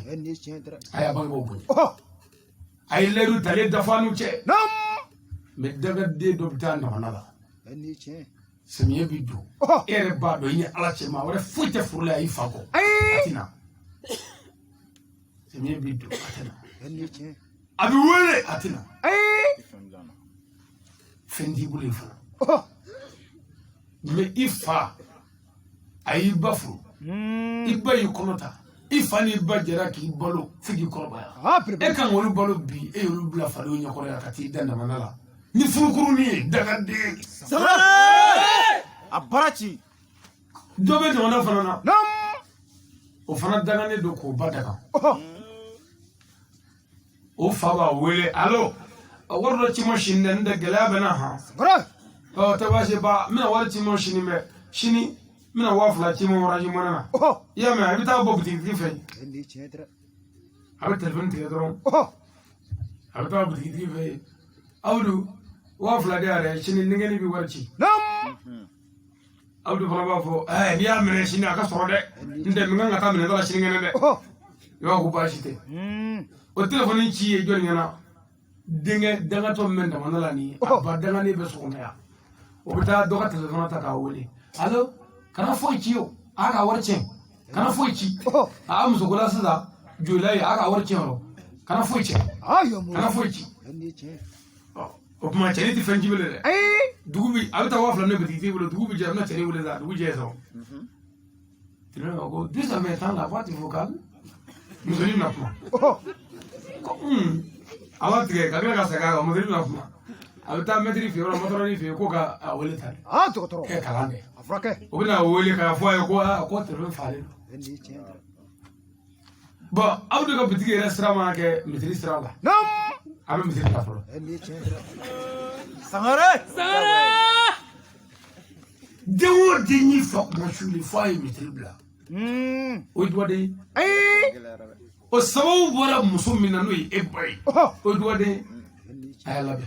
aya banga bo bunya ay leru tale dafanu che Nam. me daga de do bitana manala semiye bidu ere ba do yin ala che ma wore fuite furula yi fako atina semiye bidu atina abi wele atina fendi bule fu me ifa ayi bafu iba yi konota ifa ni ba jera ki balo figi korba e kan wolu balo bi e wolu bla fa do nyakoro ya kati danda manala ni furukuru ni daga de Abarachi. dobe to na fana na Nam. o fana daga ne do ko badaka o fa ba wele alo wardo ci machine den de galaba na ha Sangara. o ta ba je ba mina war ci machine me shini mina wafla ci mo waraji mona ya me abi ta bo biti ti fe abi telefon ti dron abi ta bo biti ti fe awdu wafla de are shini ngeni bi warci Nam. abdu fana ba fo ni ya mene shini aka soro de nde mi nganga ta mene dala shini ngene de yo ko ba shite o telefoni ci e joni ngana dinge danga to men da manala ni ba danga ni be so ya o bita do ka telefona ta ka wole allo kana fo ci yo aka warce kana fo ci a am so kula sada julai aka warce ro kana fo ci Ayo mo. kana fo ci o kuma ceni ti fenji bele de dugubi abita wafla ne biti ti bele dugubi je na ceni bele da dugubi je so tino go disa me tan la boîte vocale musoni na kuma ala tige ka ka saka ga musoni na kuma abita metri fi ro motor ni fi ko ka awole tan Doctor. ke kalande Afrake. o bina wole ka fo ay ko tero faale ba abdu ka biti restaurant ma ke metri restaurant la Nam. abe metri la fo Sangare. dewo dinyi fo mo shuli fo ay metri bla o do de o sababu bora muso min na no ye e bai o do de ay labe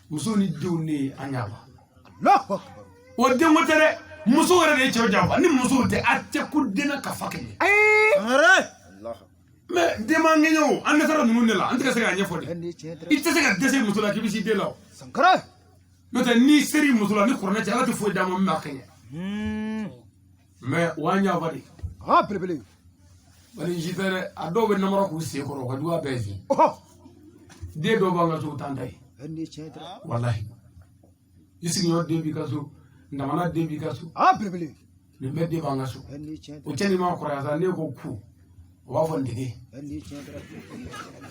muso ni dew ni anyaba Allahu akbar. o de mo tere muso wala de che jamba ni muso de atte ku dina ka fakene Sangare. me de mangenyo an tara nunu ne la an tara se ga nyefo de ite se ga dese muso la kibisi de la Sangara. no te ni seri muso la ni korona cha la te fo dama ma kenya me wanya bari Bele. bari jitere adobe namara ku se ko ko duwa bezi de do banga so tandai wallahi yisi nyo de bi kaso ndamana de bi kaso Bele. ni me de banga so o cheni ma ko ya za ne ko ku wa fon de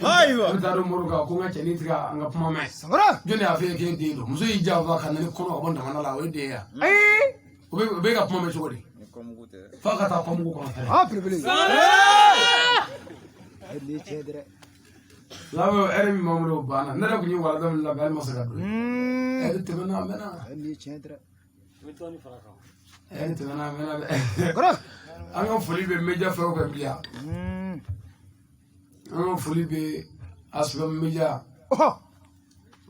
Aywa. ta do moru ka ko nga cheni tiga anga puma me Sangara. joni afi ke de do muso yi java kan ni kono ko ndamana la we de ya o be ka puma me so de fa ka ta ko mu ko ta Bele. lawo eremi mamudo bana nada ko ni wala dam la bal masaka do te mena mena te mena mena Sangara. anga foli be meja fa ko biya anga foli be asba meja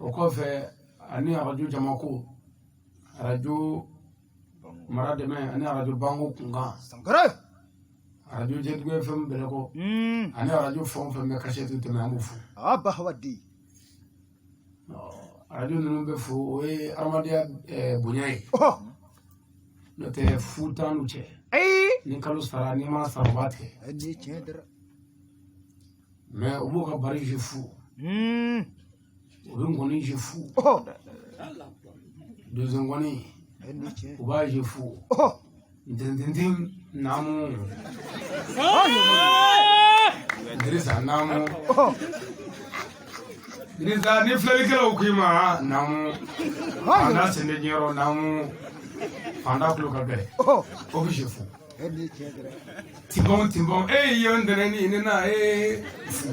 o ko fe ani radio jamako radio mara de me ani radio bango kunga Sangara. radio jedgo fm bele ko ani radio fon fm me kashe te me amufu Bahawadi. radio nunu be fo e armadia bunyai no te futanu che ni kalu sara ni ma sarwate me obo ka bari je fu obo ngoni je fu deux ngoni oba je fu din namu Idrissa namu Idrissa ni fleli kala ukima namu anda sende nyero namu anda kulu kabe obi je fu timbon yondere ni na fu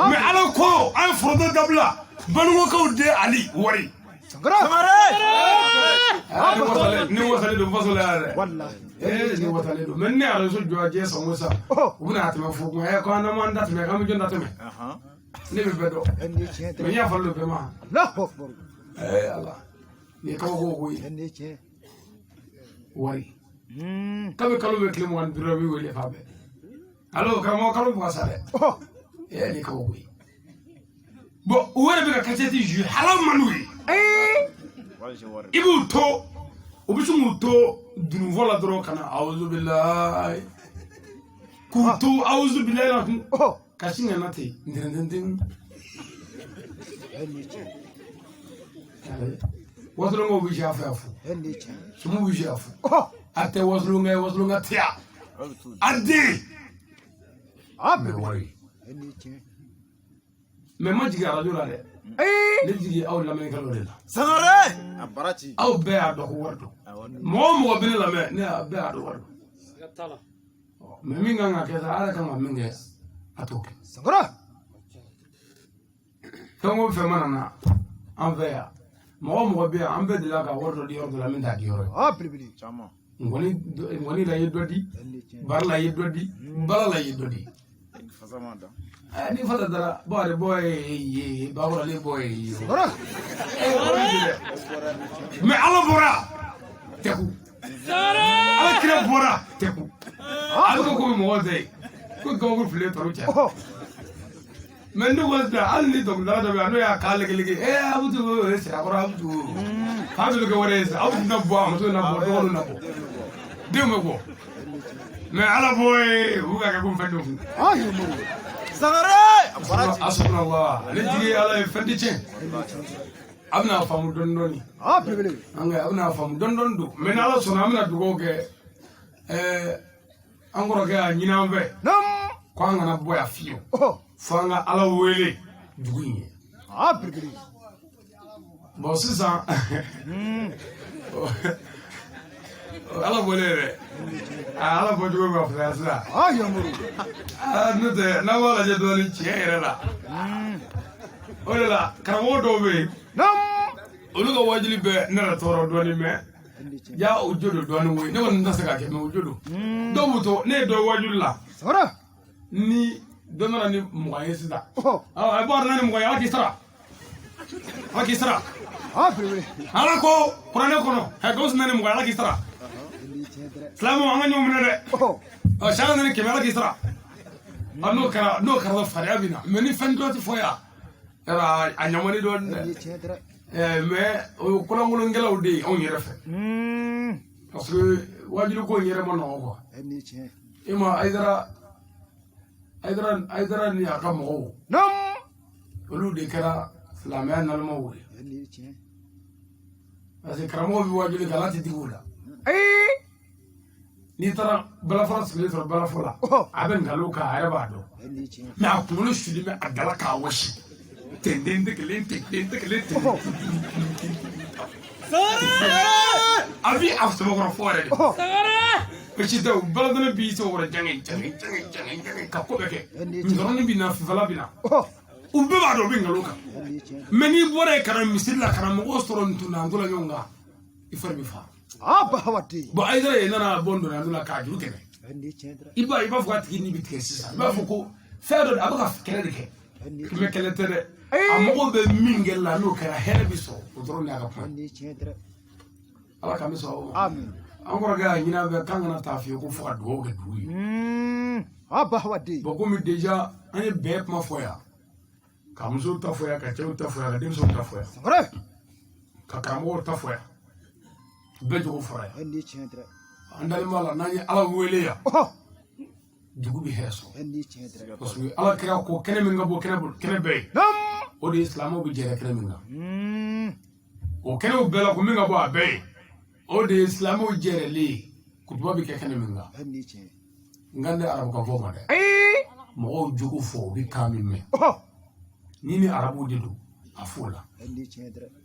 me ala ko an frodo dabla banwo ko de ali wari Sangara. Ni wasale do fasole are. Wallahi. Ni wasale do. Men ne ara so joaje so musa. Ubuna atema fu ko e ko na man dat me kam jonda teme. Ne be bedo. Enne che Me ya fallo be ma. Allahu akbar. Allah. Ni ka go go yi. Enne che. Wari. Kabe kalu be klimo wan biro wi wele fa be. Allo kamo kalu ko sale. Ni ka go yi. Bo wala be ka kati ju halam manui. Ibu to obisu muto dunu vola dro kana auzu billahi kuntu auzu billahi kashinga nati ndendending waslo ngo bi shafafu sumu bi shafu ate waslo nga tia adi Abe wari enne che. me majiga radula de le jigi aw la men kalo de la Sangare. Abarachi. aw be ado ko wardo mo bene la me ne be ado wardo me minga nga ke ala kama minga atoke Sangara. tango fe manana an fe ya mo be an be de la ka wardo di yordo la men da di yoro Abe. Chama. ngoni la yedodi bar la yedodi bala la yedodi Fazamanda. ni fata dara boy ba wala le boy Sangara. me ala bora teku ala kira bora teku ala ko mo de ko ko fle toro cha men do wala al ni do la do no ya kale gele abudu e sira bora abudu ha do ko wala sa abudu na bo am to na bo do na bo de me go me ala boy huga ka kum fendo Sangare. Abarachi. asubhanallah le jigi ala fendi chen abna famu dondoni Abe. anga abna famu dondondu men ala sona amna dugo ke angoro ke anyina mbe Nam. ko anga na boya fiyo fanga ala wele dugunye Abe. bo sisa ala wele ala bo dugo ba frasa Ayamuru. nute na wala je doni chere la olela karamo do be Nam. oluga wajili be nara toro doni me ya ujodo doni wo ne won nasaka ke me ujodo do buto ne do wajula Sangara. ni donara ni moyen sida ay bor na ni moyen akisra Abe. ala ko qur'an ko no ha gos na ni moyen akisra islamu anga nyum ne de o sha na ni ke mala akisra no kara fariya bina meni fendo ti foya era anyamani don me o kula ngulu ngelaw de on yere fe parce que wajilu ko yere mo no ko ima aydara ni aka mo Nam. olu de kara flamé na mo wuri parce que karamo bi wajilu galati digula ni tara bala france ni tara bala fola aben galuka ayaba do me akulu shudi me agala ka washi tendende kelente abi after mo fore de ci daw bala dana bi so wara jangi ka ko beke ndoroni bi na fala bina ubbe ba do bi ngaluka meni bore kana misilla kana mo ostron tuna ngola nyonga ifarbi fa Aba hawati. bo aydara nana bondo na ndula ka juru kene iba fuka tiki ni bitke sisa iba fuko fedo abaka kele de ke me kele tere amogo be mingela no kara herbiso odoro na ka pan ala kamiso Amin. angora ga nyina be kangana tafiyo ko fuka do ga duyi Aba hawati. bo ko mi deja ane be ma foya kamzo ta foya ka chew ta foya ka demso ta foya Sangara. ka kamo ta foya be jogo foya andal mala nani ala wele ya dugu bi heso parce que ala kira ko kene min ngabo kene be Nam. o de islamo bi jere kene min nga o kene o bela ko min ngabo abe o de islamo jere li kutuba bi kene min nga ngande arabu ka fo ma de mo jogo fo bi kami me nini arabu de do afola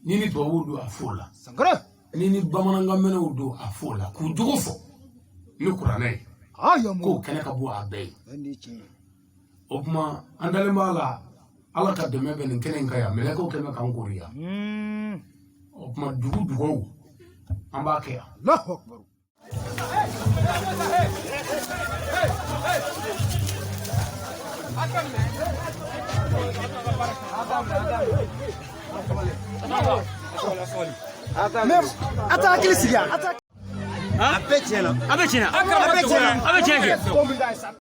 nini to wudu afola Sangara. nini bamananga mena wudu afola ku jogo fo ni qur'anai Ayamuru. ko kene ka bo abe o kuma andale mala ala ka deme be nin kene ngaya mele ko keme kan kuriya o kuma dugu an b'a kɛ yan. Allahu akbar. Ata hakili sigi yan. A bɛɛ tiɲɛna.